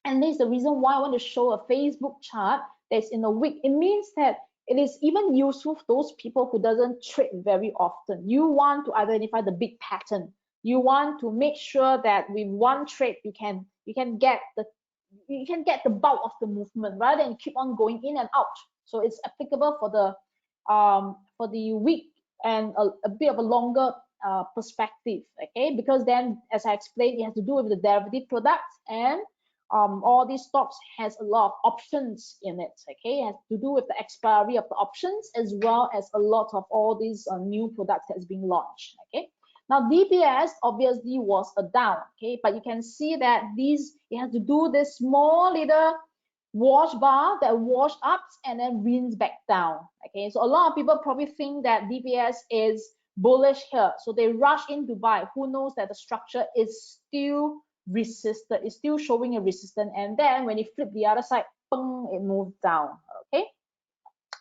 And this is the reason why I want to show a Facebook chart that's in a week. It means that it is even useful for those people who doesn't trade very often. You want to identify the big pattern. You want to make sure that with one trade you can get the bulk of the movement rather than keep on going in and out. So it's applicable for the week and a bit of a longer perspective. Okay, because then, as I explained, it has to do with the derivative products, and all these stocks has a lot of options in it. Okay, it has to do with the expiry of the options as well as a lot of all these new products that's being launched. Okay, now DPS obviously was a down. Okay, but you can see that it has to do this small little wash bar that wash up and then rinse back down. Okay, so a lot of people probably think that DPS is bullish here, so they rush in to buy. Who knows that the structure is still resisted, it's still showing a resistance, and then when it flip the other side, boom, it moves down. Okay,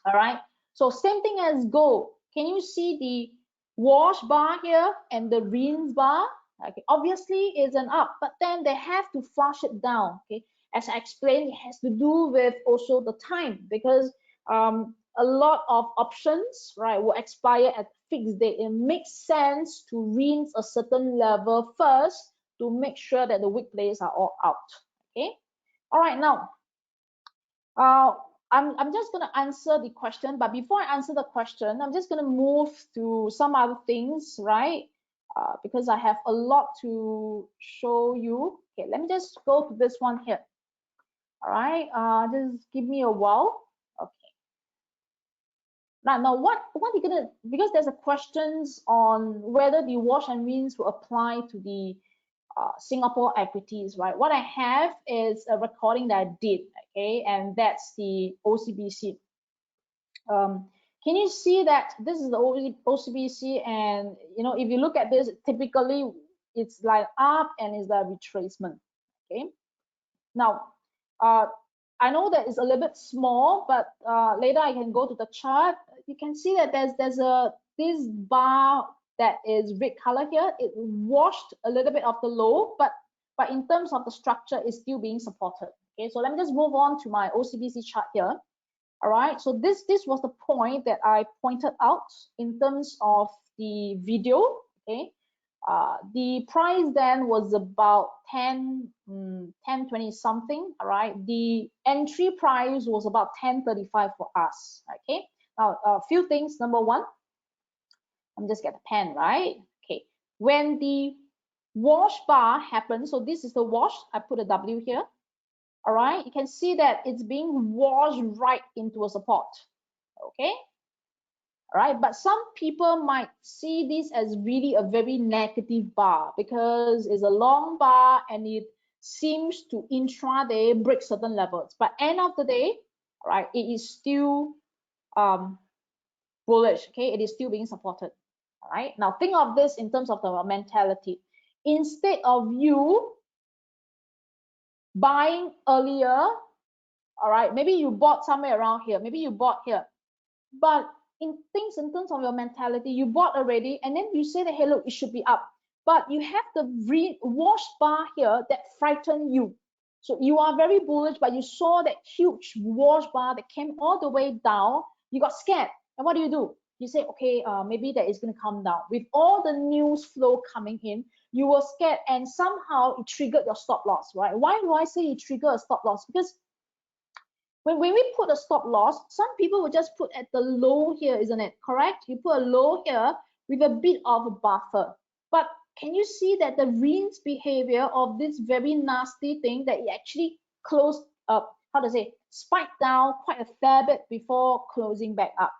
all right, so same thing as gold. Can you see the wash bar here and the rinse bar? Okay, obviously it's an up, but then they have to flush it down. Okay, as I explained, it has to do with also the time, because a lot of options, right, will expire at fixed date. It makes sense to rinse a certain level first to make sure that the weak players are all out. Okay, all right, now I'm just going to answer the question, but before I answer the question, I'm just going to move to some other things, right? Because I have a lot to show you. Okay, let me just go to this one here. All right, just give me a while. Okay. Now what are you gonna? Because there's a questions on whether the wash and rinse will apply to the Singapore equities, right? What I have is a recording that I did, okay, and that's the OCBC. Can you see that this is the OCBC, and if you look at this, typically it's like up and it's the retracement. Okay, now I know that it's a little bit small, but later I can go to the chart. You can see that there's this bar that is red color here. It washed a little bit of the low, but in terms of the structure, it's still being supported. Okay, so let me just move on to my OCBC chart here. All right, so this was the point that I pointed out in terms of the video. Okay, the price then was about 10.20 something. All right, the entry price was about 10.35 for us. Okay, now a few things. Number one, I'm just get the pen, right? Okay, when the wash bar happens, so this is the wash, I put a W here. All right, you can see that it's being washed right into a support. Okay, all right, but some people might see this as really a very negative bar because it's a long bar and seems to intraday break certain levels, but end of the day, right, it is still bullish. Okay, it is still being supported. All right, now think of this in terms of the mentality. Instead of you buying earlier, all right, maybe you bought somewhere around here, maybe you bought here, but in terms of your mentality, you bought already, and then you say that, hey, look, it should be up, but you have the wash bar here that frightened you. So you are very bullish, but you saw that huge wash bar that came all the way down. You got scared, and what do? You say, okay, maybe that is going to come down. With all the news flow coming in, you were scared, and somehow it triggered your stop loss, right? Why do I say it triggered a stop loss? Because when we put a stop loss, some people will just put at the low here, isn't it? Correct? You put a low here with a bit of a buffer. But can you see that the range behavior of this very nasty thing, that it actually closed up, how to say, spiked down quite a fair bit before closing back up?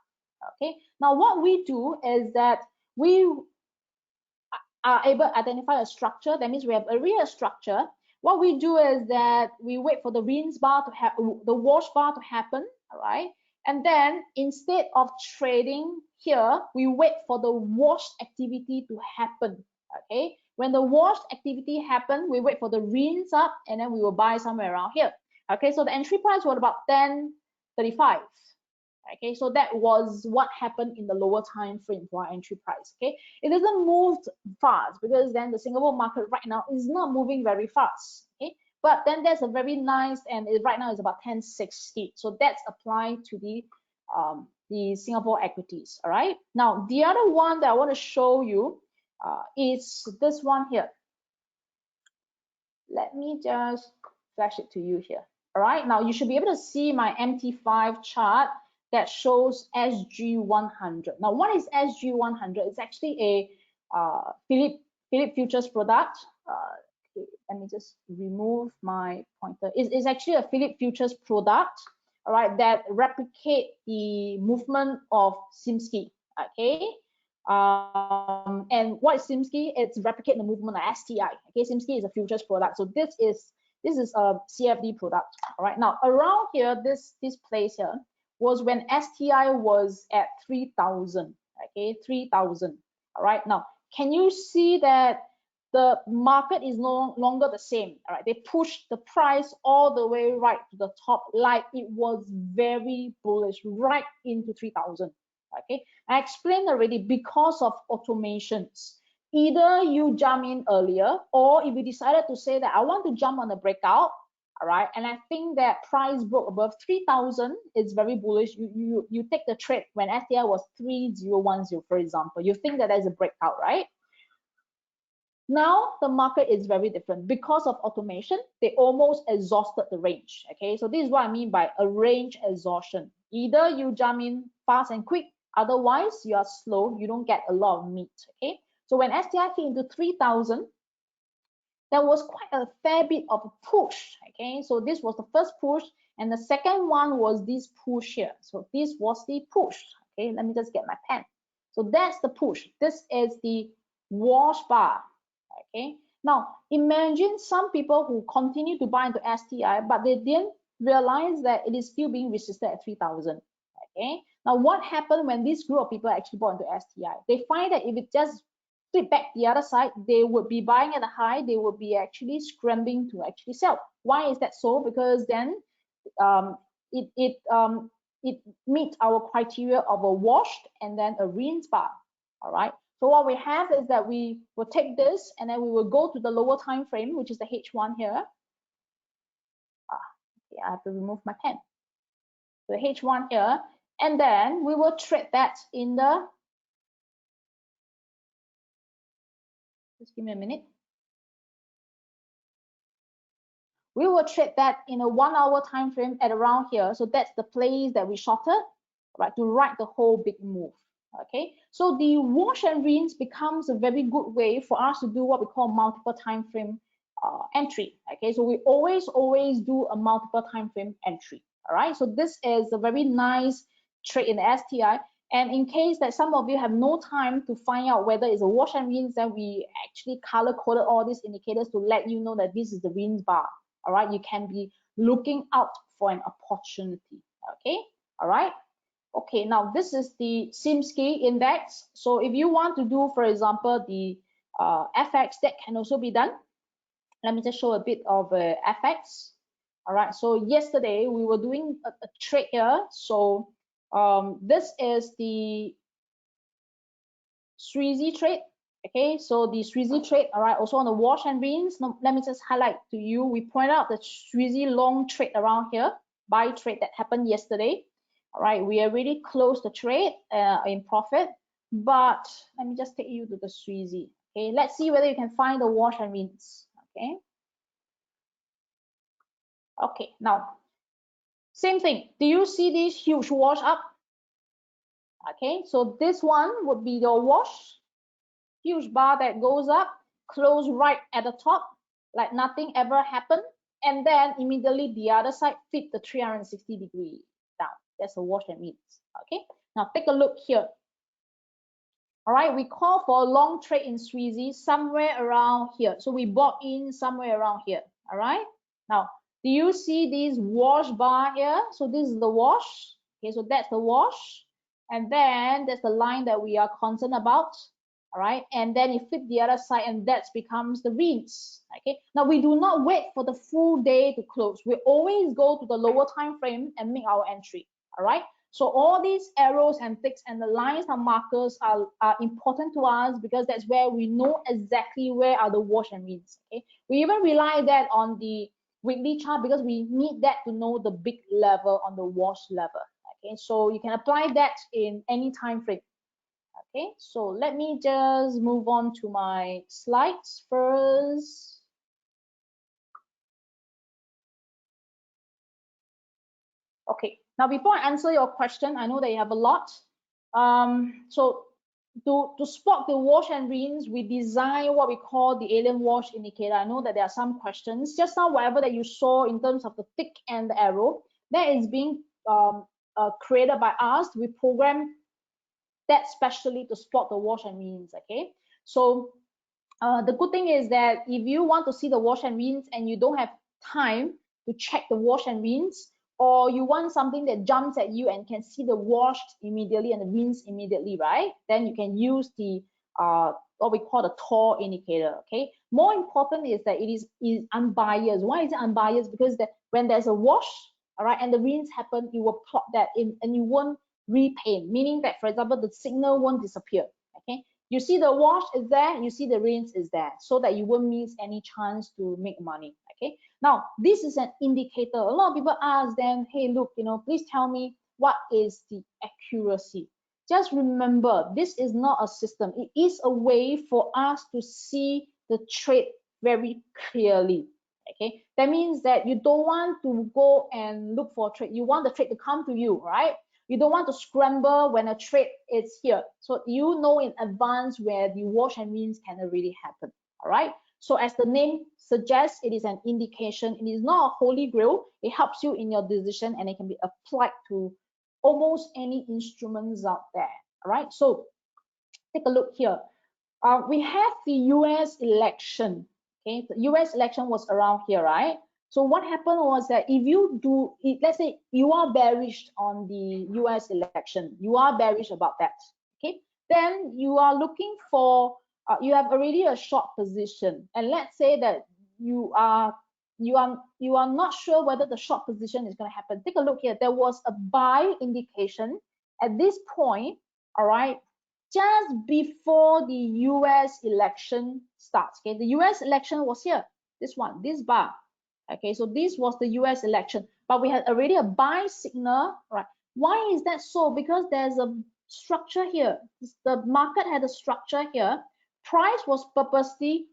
Okay. Now what we do is that we are able to identify a structure. That means we have a real structure. What we do is that we wait for the rinse bar to happen, the wash bar to happen, all right? And then instead of trading here, we wait for the wash activity to happen, okay? When the wash activity happen, we wait for the rinse up, and then we will buy somewhere around here, okay? So the entry price was about 10.35. Okay, so that was what happened in the lower time frame for our entry price. Okay, it doesn't move fast because then the Singapore market right now is not moving very fast. Okay, but then there's a very nice, and right now is about 10.60. So that's applied to the Singapore equities. All right. Now the other one that I want to show you is this one here. Let me just flash it to you here. All right. Now you should be able to see my MT5 chart that shows SG100. Now, what is SG100? It's actually a Philip futures product. Okay, let me just remove my pointer. It's actually a Philip futures product, all right, that replicate the movement of Simsky. Okay, and what is Simsky? It's replicate the movement of STI. Okay, Simsky is a futures product. So this is a CFD product. All right. Now around here, this place here was when STI was at 3,000. Okay, 3,000. All right. Now, can you see that the market is no longer the same? All right. They pushed the price all the way right to the top, like it was very bullish, right into 3,000. Okay. I explained already, because of automations. Either you jump in earlier, or if you decided to say that I want to jump on the breakout, all right, and I think that price broke above 3,000, it's very bullish. You take the trade when STI was 3,010, for example. You think that there's a breakout, right? Now the market is very different. Because of automation, they almost exhausted the range. Okay, so this is what I mean by a range exhaustion. Either you jump in fast and quick, otherwise you are slow, you don't get a lot of meat. Okay, so when STI hit into 3,000, there was quite a fair bit of a push. Okay, so this was the first push, and the second one was this push here. So this was the push. Okay, let me just get my pen. So that's the push. This is the wash bar. Okay, now imagine some people who continue to buy into STI, but they didn't realize that it is still being resisted at 3,000. Okay, now what happened when this group of people actually bought into STI? They find that if it just flip back the other side, they would be buying at a high, they would be actually scrambling to actually sell. Why is that so? Because then it meets our criteria of a washed and then a rinse bar. All right. So what we have is that we will take this, and then we will go to the lower time frame, which is the H1 here. Okay, I have to remove my pen. So the H1 here, and then we will trade that in the, just give me a minute. We will trade that in a 1 hour time frame at around here. So that's the place that we shorted, right, to ride the whole big move. Okay, so the wash and rinse becomes a very good way for us to do what we call multiple time frame entry. Okay, so we always do a multiple time frame entry. All right, so this is a very nice trade in the STI. And in case that some of you have no time to find out whether it's a wash and rinse, then we actually color coded all these indicators to let you know that this is the RINs bar. All right, you can be looking out for an opportunity. Okay, all right. Okay, now this is the Simsky index. So if you want to do, for example, the FX, that can also be done. Let me just show a bit of FX. All right, so yesterday we were doing a trade here. So this is the Swizy trade. Okay, so the Swizy trade, all right, also on the wash and rinse. Now, let me just highlight to you. We point out the Swizy long trade around here, buy trade that happened yesterday. All right, we already closed the trade in profit, but let me just take you to the Swizy. Okay, let's see whether you can find the wash and rinse. Okay. Okay, now same thing. Do you see this huge wash up? Okay, so this one would be your wash, huge bar that goes up, close right at the top, like nothing ever happened, and then immediately the other side flip the 360-degree down. That's a wash and rinse. Okay, now take a look here. All right, we call for a long trade in Swizy somewhere around here. So we bought in somewhere around here. All right, now do you see this wash bar here? So this is the wash. Okay, so that's the wash, and then there's the line that we are concerned about. All right, and then you flip the other side, and that becomes the rinse. Okay, now we do not wait for the full day to close. We always go to the lower time frame and make our entry. All right, so all these arrows and ticks and the lines and markers are important to us, because that's where we know exactly where are the wash and rinse. Okay, we even rely that on the weekly chart because we need that to know the big level on the wash level. Okay, so you can apply that in any time frame. Okay, so let me just move on to my slides first. Okay, now before I answer your question, I know that you have a lot. So to spot the wash and rinse, we design what we call the alien wash indicator. I know that there are some questions. Just now, whatever that you saw in terms of the tick and the arrow, that is being created by us. We program that specially to spot the wash and rinse. Okay, so the good thing is that if you want to see the wash and rinse and you don't have time to check the wash and rinse, or you want something that jumps at you and can see the wash immediately and the rinse immediately, right? Then you can use the what we call the Tor indicator. Okay, more important is that it is unbiased. Why is it unbiased? Because when there's a wash, all right, and the rinse happen, you will plot that in and you won't repaint, meaning that, for example, the signal won't disappear. Okay, you see the wash is there, you see the rinse is there, so that you won't miss any chance to make money. Okay, now this is an indicator. A lot of people ask them, hey, look, please tell me what is the accuracy. Just remember, this is not a system. It is a way for us to see the trade very clearly. Okay, that means that you don't want to go and look for a trade. You want the trade to come to you, right? You don't want to scramble when a trade is here. So you know in advance where the wash and rinse can already happen. All right. So as the name suggests, it is an indication. It is not a holy grail. It helps you in your decision, and it can be applied to almost any instruments out there. All right. So take a look here. We have the US election. Okay. The US election was around here, right? So what happened was that if you do, let's say you are bearish on the US election, you are bearish about that, okay? Then you are looking for, you have already a short position, and let's say that you are not sure whether the short position is going to happen. Take a look here. There was a buy indication at this point, all right, just before the US election starts. Okay, the US election was here, this one, this bar. Okay, so this was the US election, but we had already a buy signal, right? Why is that so? Because there's a structure here. The market had a structure here. Price was purposely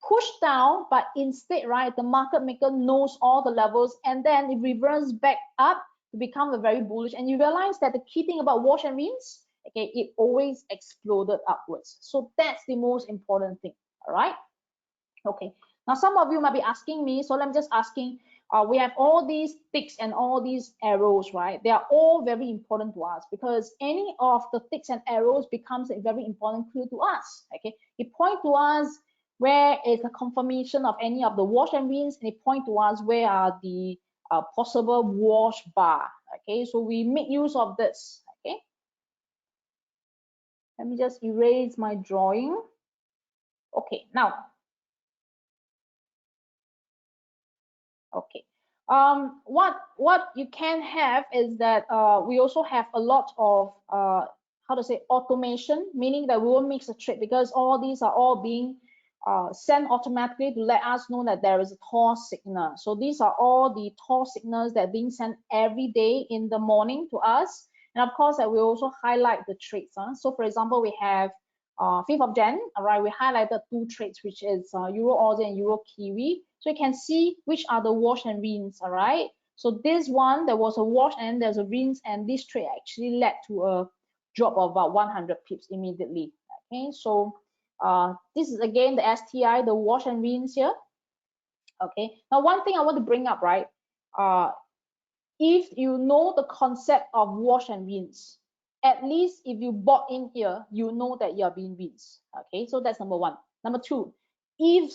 pushed down, but instead, right, the market maker knows all the levels, and then it reversed back up to become a very bullish. And you realize that the key thing about wash and rinse, okay, it always exploded upwards. So that's the most important thing. All right. Okay. Now, some of you might be asking me, so I'm just asking, we have all these ticks and all these arrows, right? They are all very important to us, because any of the ticks and arrows becomes a very important clue to us, okay? It points to us where is the confirmation of any of the wash and rinse, and it point to us where are the possible wash bar. Okay, so we make use of this. Okay, let me just erase my drawing. Okay, now, okay, what you can have is that we also have a lot of how to say automation, meaning that we won't mix a trade because all these are all being sent automatically to let us know that there is a toss signal. So these are all the toss signals that are being sent every day in the morning to us. And of course, that we also highlight the trades. So for example, we have 5th of Jan, all right, we highlighted 2 trades, which is Euro Aussie and Euro Kiwi. So you can see which are the wash and rinse, all right. So this one, there was a wash and there's a rinse, and this trade actually led to a drop of about 100 pips immediately. Okay, so this is again the STI, the wash and rinse here. Okay, now one thing I want to bring up, right? If you know the concept of wash and rinse, at least if you bought in here, you know that you are being rinsed. Okay, so that's number 1. Number 2, if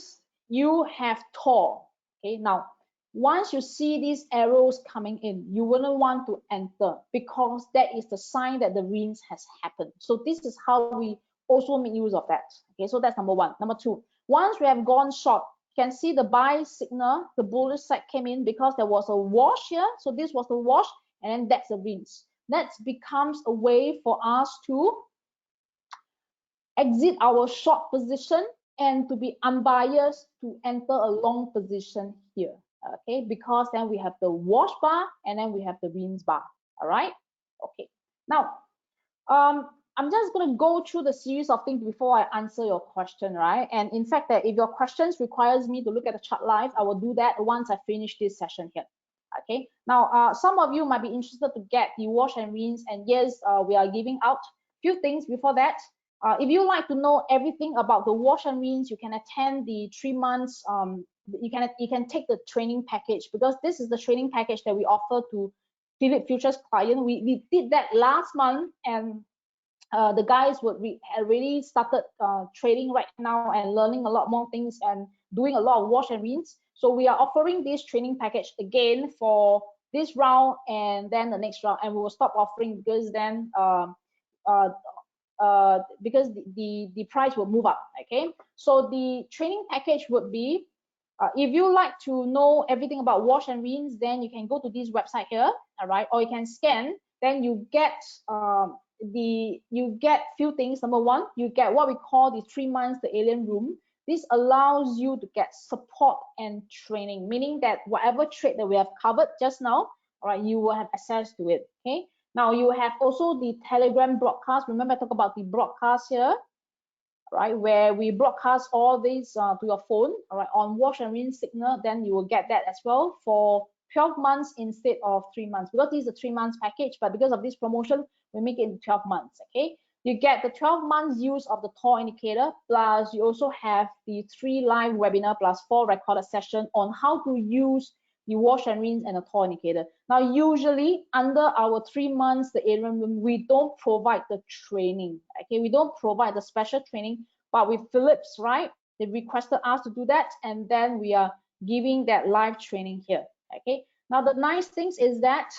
you have tore, okay, now once you see these arrows coming in, you wouldn't want to enter because that is the sign that the rinse has happened. So this is how we also make use of that. Okay, so that's number 1. Number 2, once we have gone short, you can see the buy signal, the bullish side came in because there was a wash here. So this was the wash, and then that's a rinse. That becomes a way for us to exit our short position and to be unbiased to enter a long position here. Okay, because then we have the wash bar and then we have the rinse bar. All right. Okay. Now, I'm just going to go through the series of things before I answer your question, right? And in fact, that if your questions requires me to look at the chart live, I will do that once I finish this session here. Okay. Now, some of you might be interested to get the wash and rinse, and yes, we are giving out a few things before that. If you like to know everything about the wash and rinse, you can attend the 3 months. You can take the training package, because this is the training package that we offer to Philip Futures client. We did that last month, and the guys had already started trading right now and learning a lot more things and doing a lot of wash and rinse. So we are offering this training package again for this round and then the next round, and we will stop offering because then because the price will move up. Okay, so the training package would be, if you like to know everything about wash and rinse, then you can go to this website here, all right, or you can scan. Then you get few things. Number 1, you get what we call the 3 months the alien room. This allows you to get support and training, meaning that whatever trade that we have covered just now, all right, you will have access to it. Okay, now you have also the Telegram broadcast. Remember, I talk about the broadcast here, right, where we broadcast all these to your phone, all right, on wash and rinse signal. Then you will get that as well for 12 months instead of 3 months, because this is a 3 months package, but because of this promotion, we make it in 12 months. Okay, you get the 12 months use of the TOR indicator, plus you also have the 3 live webinar plus 4 recorded session on how to use the wash and rinse and the TOR indicator. Now, usually under our 3 months the alien room, we don't provide the training. Okay, we don't provide the special training, but with Philips, right, they requested us to do that, and then we are giving that live training here. Okay, now the nice things is that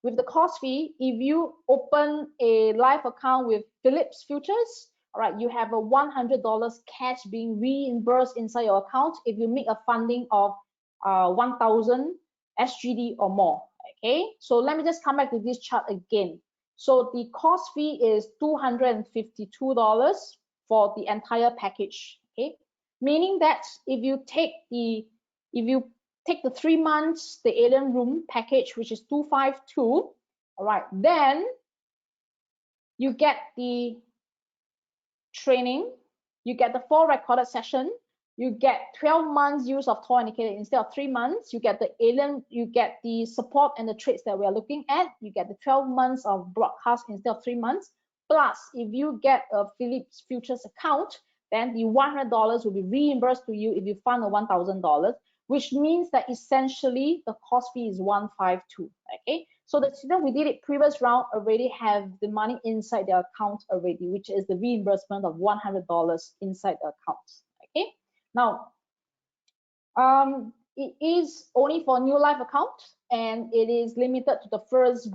with the cost fee, if you open a live account with Philips Futures, all right, you have a $100 cash being reimbursed inside your account if you make a funding of 1,000 SGD or more. Okay, so let me just come back to this chart again. So the cost fee is $252 for the entire package. Okay, meaning that if you take the 3 months the alien room package, which is 252, all right, then you get the training, you get the 4 recorded session, you get 12 months use of TOR indicator instead of 3 months, you get the alien, you get the support and the trades that we are looking at, you get the 12 months of broadcast instead of 3 months, plus if you get a Philips Futures account, then the $100 will be reimbursed to you if you fund a $1,000, which means that essentially the cost fee is 152. Okay, So the student who did it previous round already have the money inside their account already, which is the reimbursement of $100 inside the account. Okay. Now, it is only for new live account, and it is limited to the first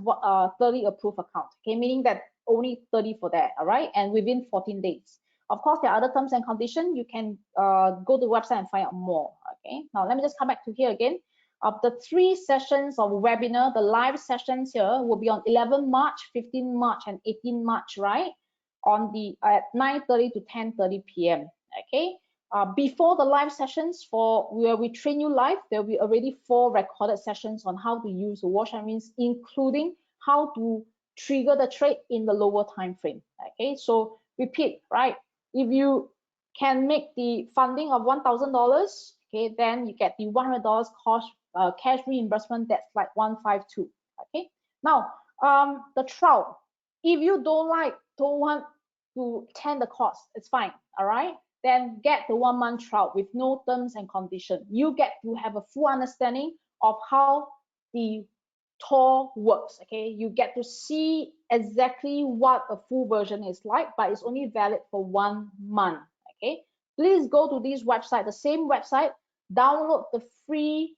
30 approved account. Okay, meaning that only 30 for that. All right, and within 14 days. Of course, there are other terms and conditions. You can go to the website and find out more. Okay. Now let me just come back to here again. Of the 3 sessions of webinar, the live sessions here will be on 11 March, 15 March, and 18 March, right? On the at 9:30 to 10:30 p.m. Okay. Before the live sessions for where we train you live, there will be already 4 recorded sessions on how to use the wash and rinse, including how to trigger the trade in the lower time frame. Okay, so repeat, right? If you can make the funding of $1,000, okay, then you get the $100 cost cash reimbursement. That's like 152. Okay, now the trial. If you don't want to attend the course, it's fine. All right. Then get the 1-month trial with no terms and conditions. You get to have a full understanding of how the tour works. Okay, you get to see exactly what a full version is like, but it's only valid for 1 month. Okay, please go to this website, the same website, download the free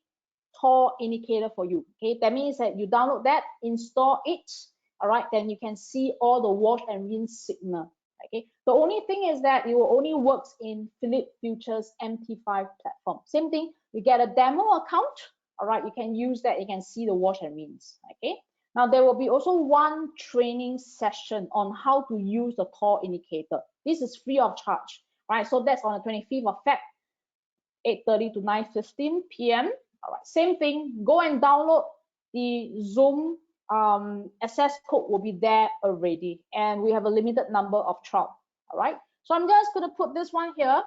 tour indicator for you. Okay, that means that you download that, install it. All right, then you can see all the wash and rinse signal. Okay, the only thing is that it will only works in Philip Futures MT5 platform. Same thing, you get a demo account. All right, you can use that. You can see the wash and rinse. Okay, now there will be also 1 training session on how to use the Tor indicator. This is free of charge. All right, so that's on the 25th of Feb, 8:30 to 9:15 p.m. All right, same thing. Go and download the Zoom. Access code will be there already, and we have a limited number of trial. All right, so I'm just going to put this one here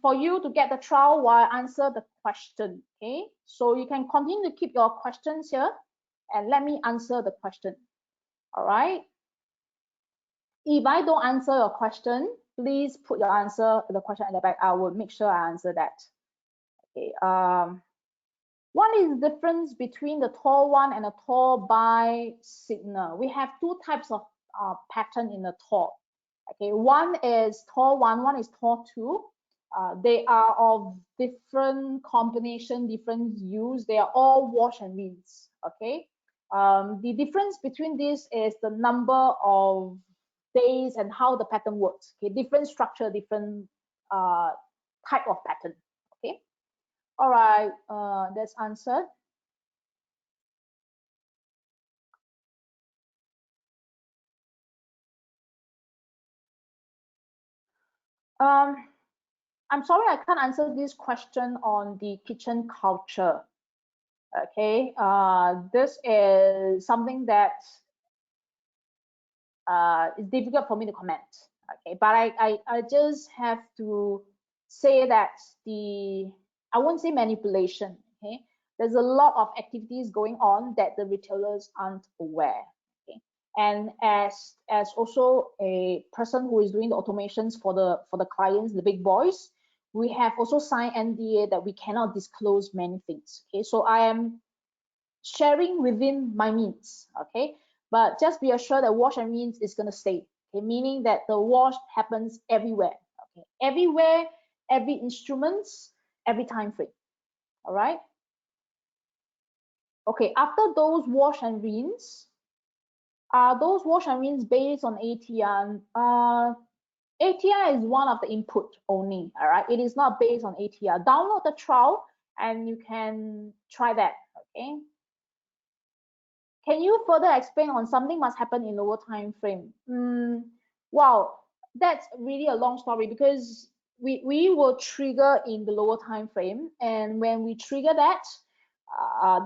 for you to get the trial while I answer the question. Okay, so you can continue to keep your questions here and let me answer the question. All right, if I don't answer your question, please put your the question at the back. I will make sure I answer that. Okay, what is the difference between the Tor 1 and the Tor buy signal? We have 2 types of pattern in the Tor. Okay, one is Tor 1, one is Tor 2. They are of different combination, different use. They are all wash and rinse. Okay, the difference between this is the number of days and how the pattern works. Okay, different structure, different type of pattern. Okay. All right, that's answered. I'm sorry I can't answer this question on the kitchen culture. Okay, this is something that is difficult for me to comment. Okay, but I just have to say that I won't say manipulation. Okay, there's a lot of activities going on that the retailers aren't aware. Okay, and as also a person who is doing the automations for the clients, the big boys, we have also signed NDA that we cannot disclose many things. Okay, so I am sharing within my means. Okay, but just be assured that wash and rinse is going to stay. Okay, meaning that the wash happens everywhere. Okay, everywhere, every instruments, every time frame. All right. Okay, after those wash and rinse, those wash and rinse based on ATR. ATR is one of the input only. All right, it is not based on ATR. Download the trial and you can try that. Okay. Can you further explain on something must happen in lower time frame? Wow, that's really a long story because we will trigger in the lower time frame, and when we trigger that,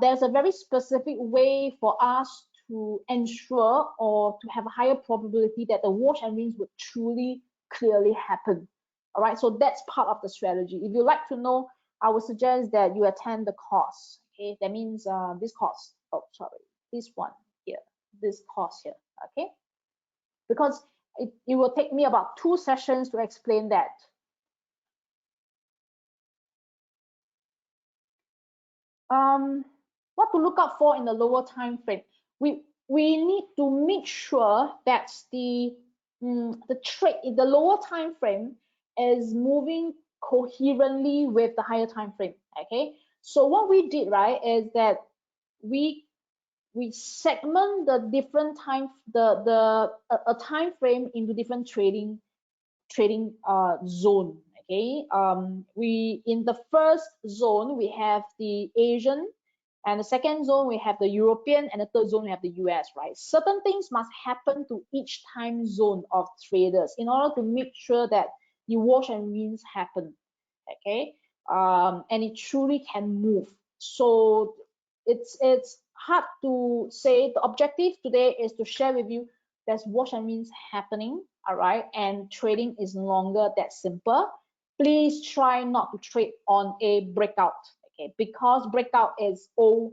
there's a very specific way for us to ensure or to have a higher probability that the wash and rinse would truly clearly happen. All right, so that's part of the strategy. If you'd like to know, I would suggest that you attend the course. Okay, that means this course. Oh, sorry, this one here, this course here. Okay, because it will take me about 2 sessions to explain that. what to look out for in the lower time frame. We need to make sure that the trade in the lower time frame is moving coherently with the higher time frame. Okay, so what we did, right, is that we segment the different time a time frame into different trading zone. Okay, we in the first zone we have the Asian, and the second zone we have the European, and the third zone we have the US, right? Certain things must happen to each time zone of traders in order to make sure that the wash and rinse happen. Okay, and it truly can move. So it's hard to say. The objective today is to share with you there's wash and rinse happening, all right, and trading is no longer that simple. Please try not to trade on a breakout, okay, because breakout is old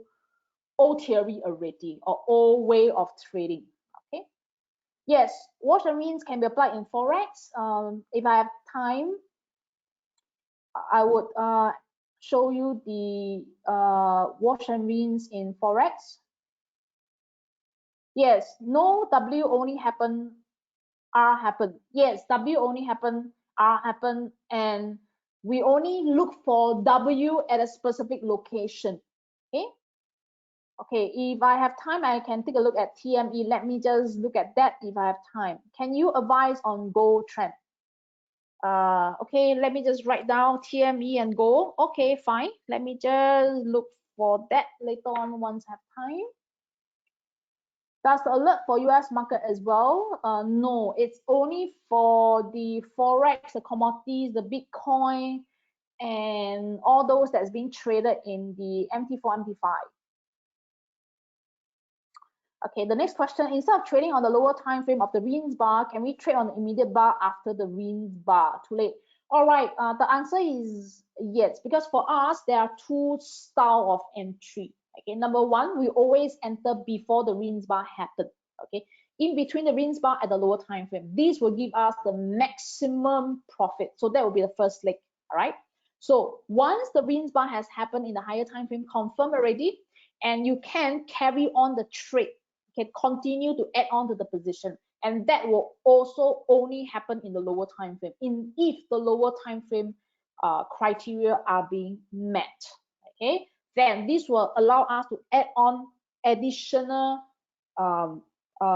theory already, or old way of trading. Okay, yes, wash and rinse can be applied in forex. If I have time, I would show you the wash and rinse in forex. Yes, no, W only happen, R happen. Yes, W only happen, R happen, and we only look for W at a specific location. Okay. Okay, if I have time, I can take a look at TME. Let me just look at that if I have time. Can you advise on gold trend? Okay, let me just write down TME and gold. Okay, fine. Let me just look for that later on once I have time. Does the alert for US market as well? No, it's only for the forex, the commodities, the Bitcoin, and all those that's being traded in the MT4, MT5. Okay, the next question, instead of trading on the lower time frame of the rinse bar, can we trade on the immediate bar after the rinse bar? Too late. All right, the answer is yes, because for us, there are two styles of entry. Okay, number one, we always enter before the rinse bar happen. Okay, in between the rinse bar at the lower time frame. This will give us the maximum profit. So that will be the first leg. All right. So once the rinse bar has happened in the higher time frame, confirm already, and you can carry on the trade. Can continue to add on to the position, and that will also only happen in the lower time frame if the lower time frame criteria are being met. Okay, then this will allow us to add on additional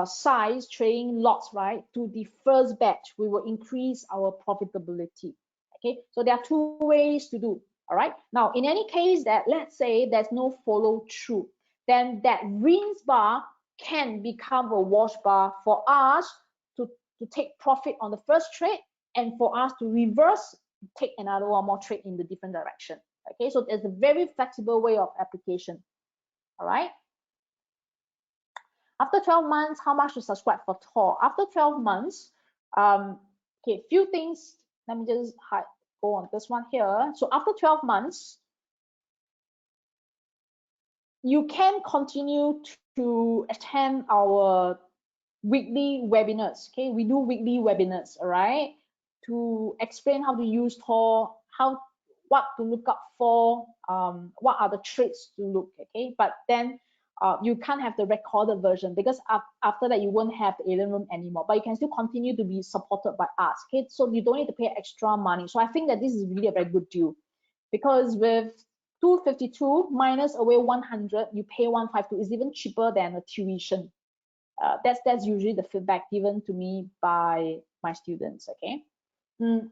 size trading lots, right, to the first batch. We will increase our profitability. Okay, so there are two ways to do. All right, now in any case that let's say there's no follow through, then that rinse bar can become a wash bar for us to take profit on the first trade, and for us to reverse, take another one more trade in the different direction. Okay, so there's a very flexible way of application. All right. After 12 months, how much to subscribe for Tor? After 12 months, okay, few things. Let me just go on this one here. So after 12 months, you can continue to attend our weekly webinars. Okay, we do weekly webinars, all right, to explain how to use Tor, what to look up for, what are the trades to look. Okay, but then you can't have the recorded version, because after that you won't have the alien room anymore, but you can still continue to be supported by us. Okay, so you don't need to pay extra money. So I think that this is really a very good deal, because with 252 minus away 100, you pay 152. Is even cheaper than a tuition. That's usually the feedback given to me by my students. Okay,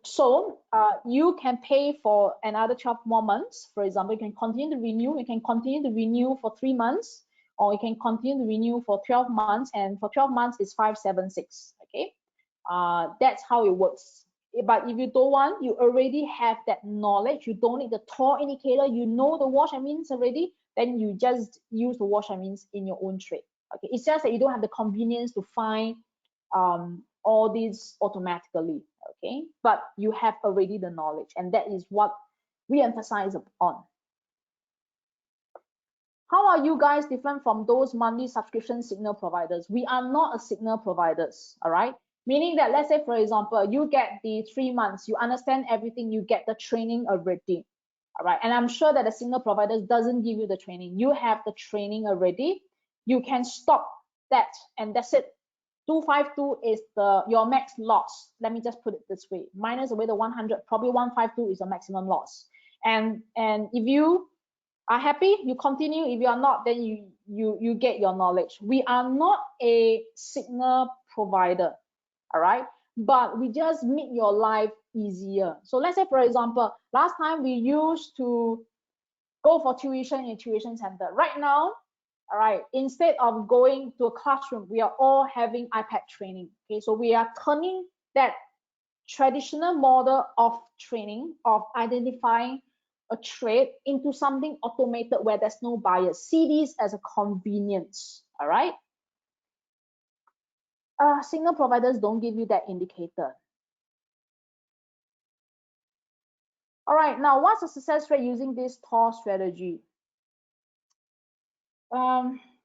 so you can pay for another 12 more months. For example, you can continue to renew. You can continue to renew for 3 months, or you can continue to renew for 12 months, and for 12 months it's 576. Okay, that's how it works. But if you don't want, you already have that knowledge, you don't need the Tor indicator, you know the wash and rinse already, then you just use the wash and rinse in your own trade. Okay, it's just that you don't have the convenience to find all these automatically. Okay, but you have already the knowledge, and that is what we emphasize on. How are you guys different from those monthly subscription signal providers? We are not a signal providers, all right? Meaning that, let's say, for example, you get the 3 months, you understand everything, you get the training already. All right, and I'm sure that the signal providers doesn't give you the training. You have the training already. You can stop that, and that's it. 252 is your max loss. Let me just put it this way: minus away the 100, probably 152 is your maximum loss. And if you are happy, you continue. If you are not, then you get your knowledge. We are not a signal provider, all right, but we just make your life easier. So let's say, for example, last time we used to go for tuition in a tuition center. Right now, all right, instead of going to a classroom, we are all having iPad training. Okay, so we are turning that traditional model of training, of identifying a trade, into something automated where there's no bias. See this as a convenience. All right, signal providers don't give you that indicator. All right, now what's the success rate using this TOR strategy?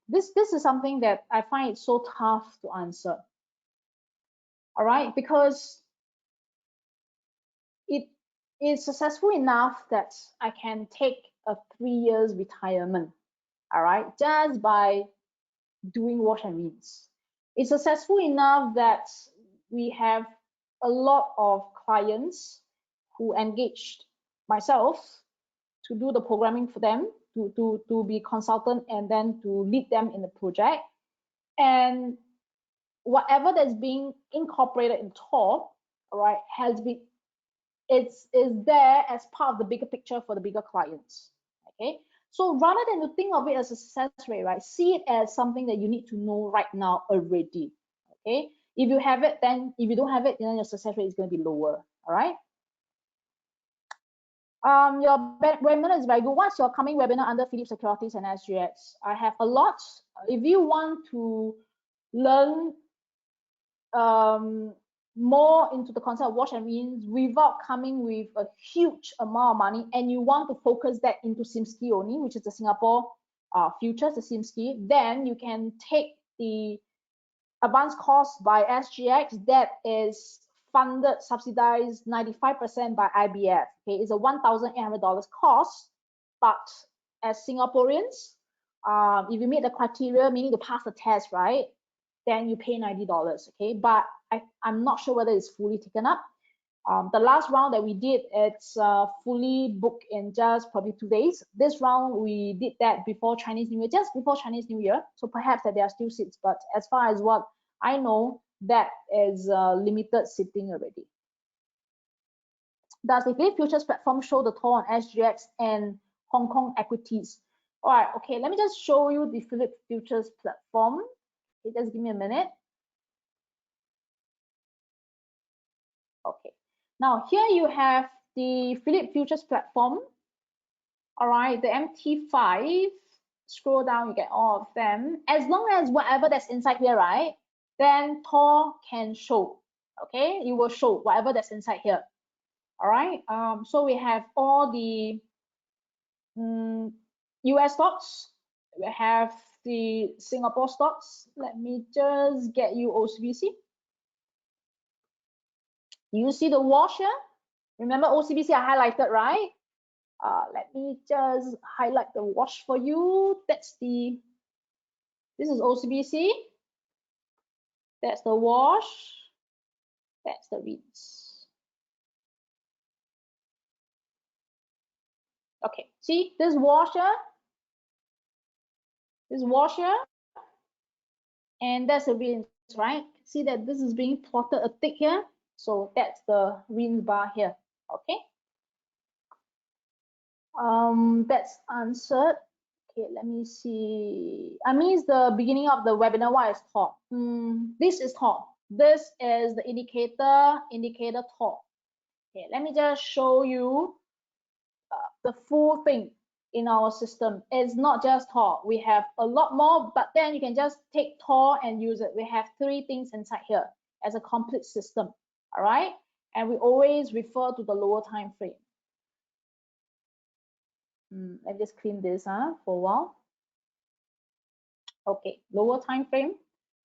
This is something that I find it so tough to answer. All right, because it is successful enough that I can take a 3 years retirement. All right, just by doing wash and rinse. It's successful enough that we have a lot of clients who engaged myself to do the programming for them, to be consultant, and then to lead them in the project. And whatever that's being incorporated in TOR, all right, is there as part of the bigger picture for the bigger clients. Okay, so rather than to think of it as a success rate, right, see it as something that you need to know right now already. Okay, if you have it, then if you don't have it, then your success rate is going to be lower. All right. Your webinar is very good. What's your coming webinar under Philip Securities and SGX? I have a lot. If you want to learn more into the concept of wash and rinse without coming with a huge amount of money, and you want to focus that into SIMSKI only, which is the Singapore futures, the SIMSKI, then you can take the advanced course by SGX that is funded, subsidized 95% by IBF. Okay, it's a $1,800 cost, but as Singaporeans, if you meet the criteria, meaning to pass the test, right, then you pay $90. Okay, but I'm not sure whether it's fully taken up. The last round that we did, it's fully booked in just probably 2 days. This round we did that before Chinese New Year, just before Chinese New Year. So perhaps that there are still seats, but as far as what I know, that is limited seating already. Does the Philip Futures platform show the TOR on SGX and Hong Kong equities? All right, okay, let me just show you the Philip Futures platform. Okay, just give me a minute. Okay, now here you have the Philip Futures platform. All right, the MT5, scroll down, you get all of them. As long as whatever that's inside here, right, then TOR can show. Okay, it will show whatever that's inside here. All right, so we have all the US stocks, we have the Singapore stocks. Let me just get you OCBC. You see the wash here? Remember OCBC I highlighted, right? Let me just highlight the wash for you. This is OCBC. That's the wash. That's the rinse. Okay, see this washer, and that's the rinse, right? See that this is being plotted a tick here. So that's the rinse bar here. Okay. That's answered. Okay, let me see. I missed the beginning of the webinar. What is TOR? This is TOR. This is the indicator TOR. Okay, let me just show you the full thing in our system. It's not just TOR. We have a lot more, but then you can just take TOR and use it. We have 3 things inside here as a complete system. All right, and we always refer to the lower time frame. Let me just clean this for a while. Okay, lower time frame.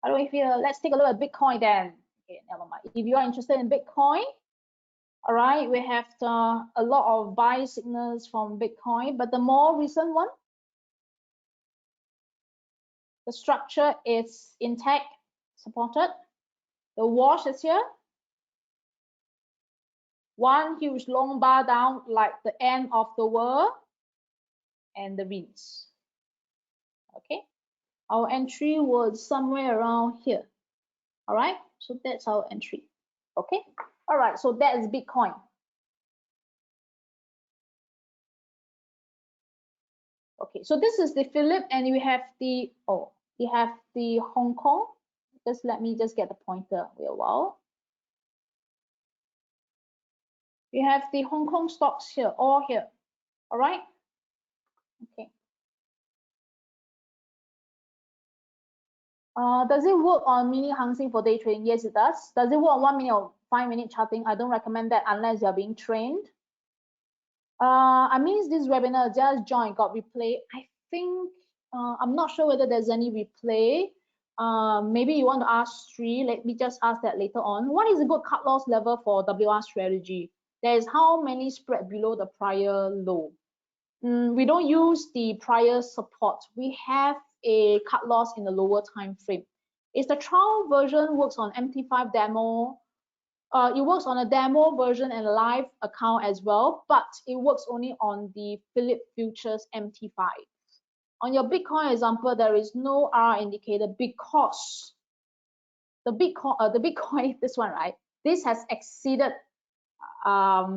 I don't know if you let's take a look at Bitcoin then. Okay, never mind. If you are interested in Bitcoin, All right, we have a lot of buy signals from Bitcoin, but the more recent one, the structure is intact, supported. The wash is here. One huge long bar down like the end of the world and the rinse. Okay, our entry was somewhere around here. All right, so that's our entry. Okay, all right, so that is Bitcoin. Okay, so this is the Philip, and we have the Hong Kong. Just let me just get the pointer. Wait a while. We have the Hong Kong stocks here, all here. All right. Okay. Does it work on mini Hang Seng for day trading? Yes, it does. Does it work on 1 minute or 5-minute charting? I don't recommend that unless you're being trained. I missed this webinar. Just joined, got replay. I think I'm not sure whether there's any replay. Maybe you want to ask Sri. Let me just ask that later on. What is a good cut loss level for WR strategy? There is how many spread below the prior low. We don't use the prior support. We have a cut loss in the lower time frame. It's the trial version, works on MT5 demo. It works on a demo version and a live account as well, but it works only on the Philip Futures MT5. On your Bitcoin example, there is no R indicator because the Bitcoin, this one, right? This has exceeded our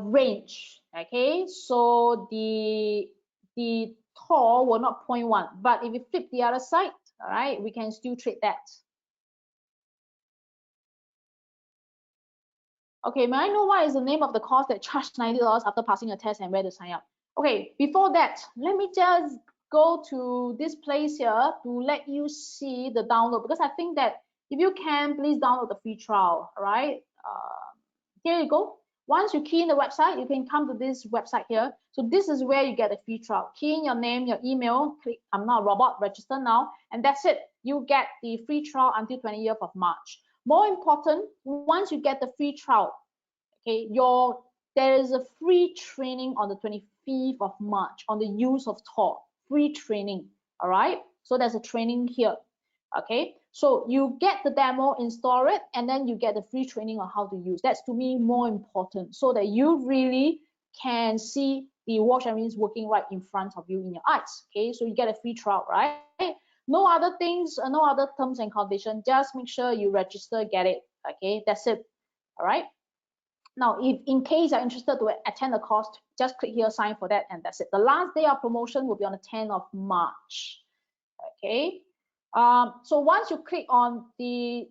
range. Okay, so the Tor will not 0.1, but if you flip the other side, all right, we can still trade that. Okay, may I know what is the name of the course that charged $90 after passing a test and where to sign up? Okay, before that, let me just go to this place here to let you see the download, because I think that if you can, please download the free trial. All right, here you go. Once you key in the website, you can come to this website here. So this is where you get the free trial. Key in your name, your email, click I'm not a robot, register now, and that's it. You get the free trial until 20th of March. More important, once you get the free trial, okay, there is a free training on the 25th of March on the use of Tor. Free training, all right? So there's a training here, okay? So you get the demo, install it, and then you get the free training on how to use. That's to me more important, so that you really can see the wash and rinse working right in front of you in your eyes, okay? So you get a free trial, right? No other things, no other terms and conditions. Just make sure you register, get it, okay? That's it, all right? Now, if in case you're interested to attend the course, just click here, sign for that, and that's it. The last day of promotion will be on the 10th of March, okay? So once you click on the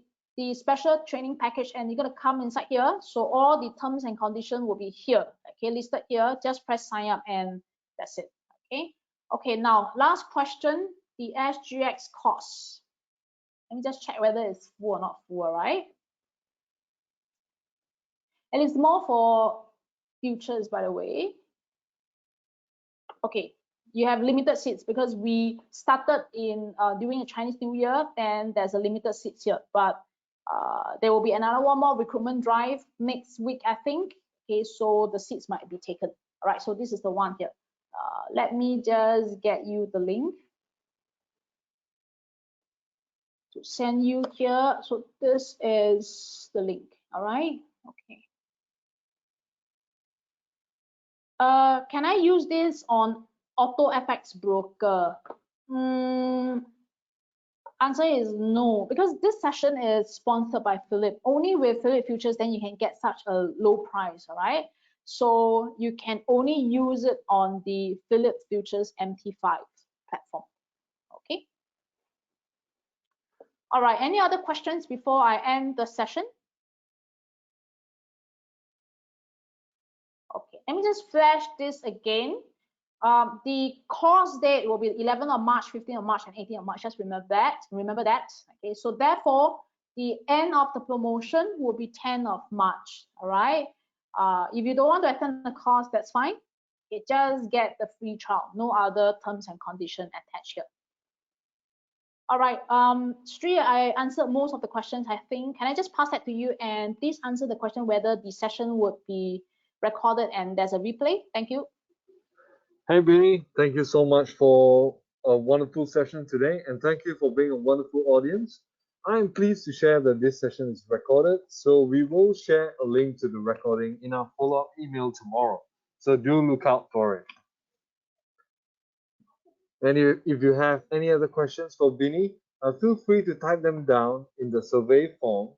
special training package and you're going to come inside here, so all the terms and conditions will be here, okay, listed here. Just press sign up and that's it, okay? Okay, now last question, the SGX course. Let me just check whether it's full or not full, right? And it's more for futures, by the way. Okay, you have limited seats because we started in during the Chinese New Year, and there's a limited seats here. But there will be another one more recruitment drive next week, I think. Okay, so the seats might be taken. All right, so this is the one here. Let me just get you the link to send you here. So this is the link. All right, okay. Can I use this on Auto FX Broker? Answer is no, because this session is sponsored by Philip. Only with Philip Futures, then you can get such a low price, all right? So you can only use it on the Philip Futures MT5 platform, okay? All right, any other questions before I end the session? Okay, let me just flash this again. The course date will be 11th of March, 15th of March, and 18th of March. Just remember that. Okay, so therefore, the end of the promotion will be 10th of March. All right. If you don't want to attend the course, that's fine. Okay, just get the free trial. No other terms and conditions attached here. All right, Sri, I answered most of the questions, I think. Can I just pass that to you, and please answer the question whether the session would be recorded and there's a replay. Thank you. Hey Binni, thank you so much for a wonderful session today, and thank you for being a wonderful audience. I am pleased to share that this session is recorded, so we will share a link to the recording in our follow-up email tomorrow. So do look out for it. And if you have any other questions for Binni, feel free to type them down in the survey form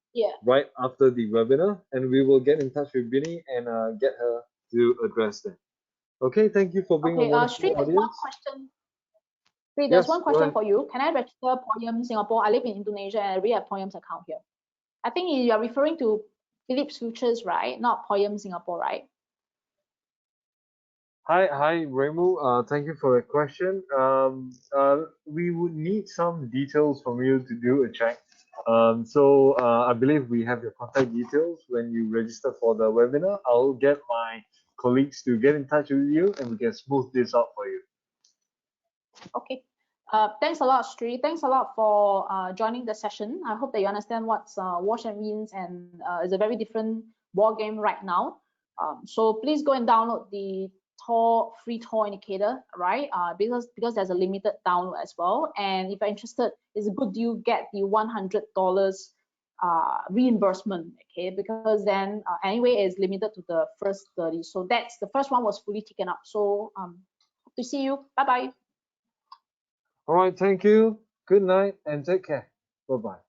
right after the webinar, and we will get in touch with Binni and get her to address them. Okay, thank you for being a wonderful Sri, there's audience. one question. Sri, there's one question for you. Can I register Poyum Singapore? I live in Indonesia and we have Poyum's account here. I think you are referring to Philips Futures, right? Not Poyum Singapore, right? Hi, Remu. Thank you for the question. We would need some details from you to do a check. I believe we have your contact details when you register for the webinar. I'll get my colleagues to get in touch with you and we can smooth this out for you. Okay. Thanks a lot, Sri. Thanks a lot for joining the session. I hope that you understand what's wash and rinse, and it's a very different ball game right now. So please go and download the free Tor indicator, right? Because there's a limited download as well. And if you're interested, it's a good deal. Get the $100 reimbursement, okay? Because then anyway, it's limited to the first 30. So that's the first one was fully taken up. So hope to see you. Bye bye. All right, thank you. Good night and take care. Bye-bye.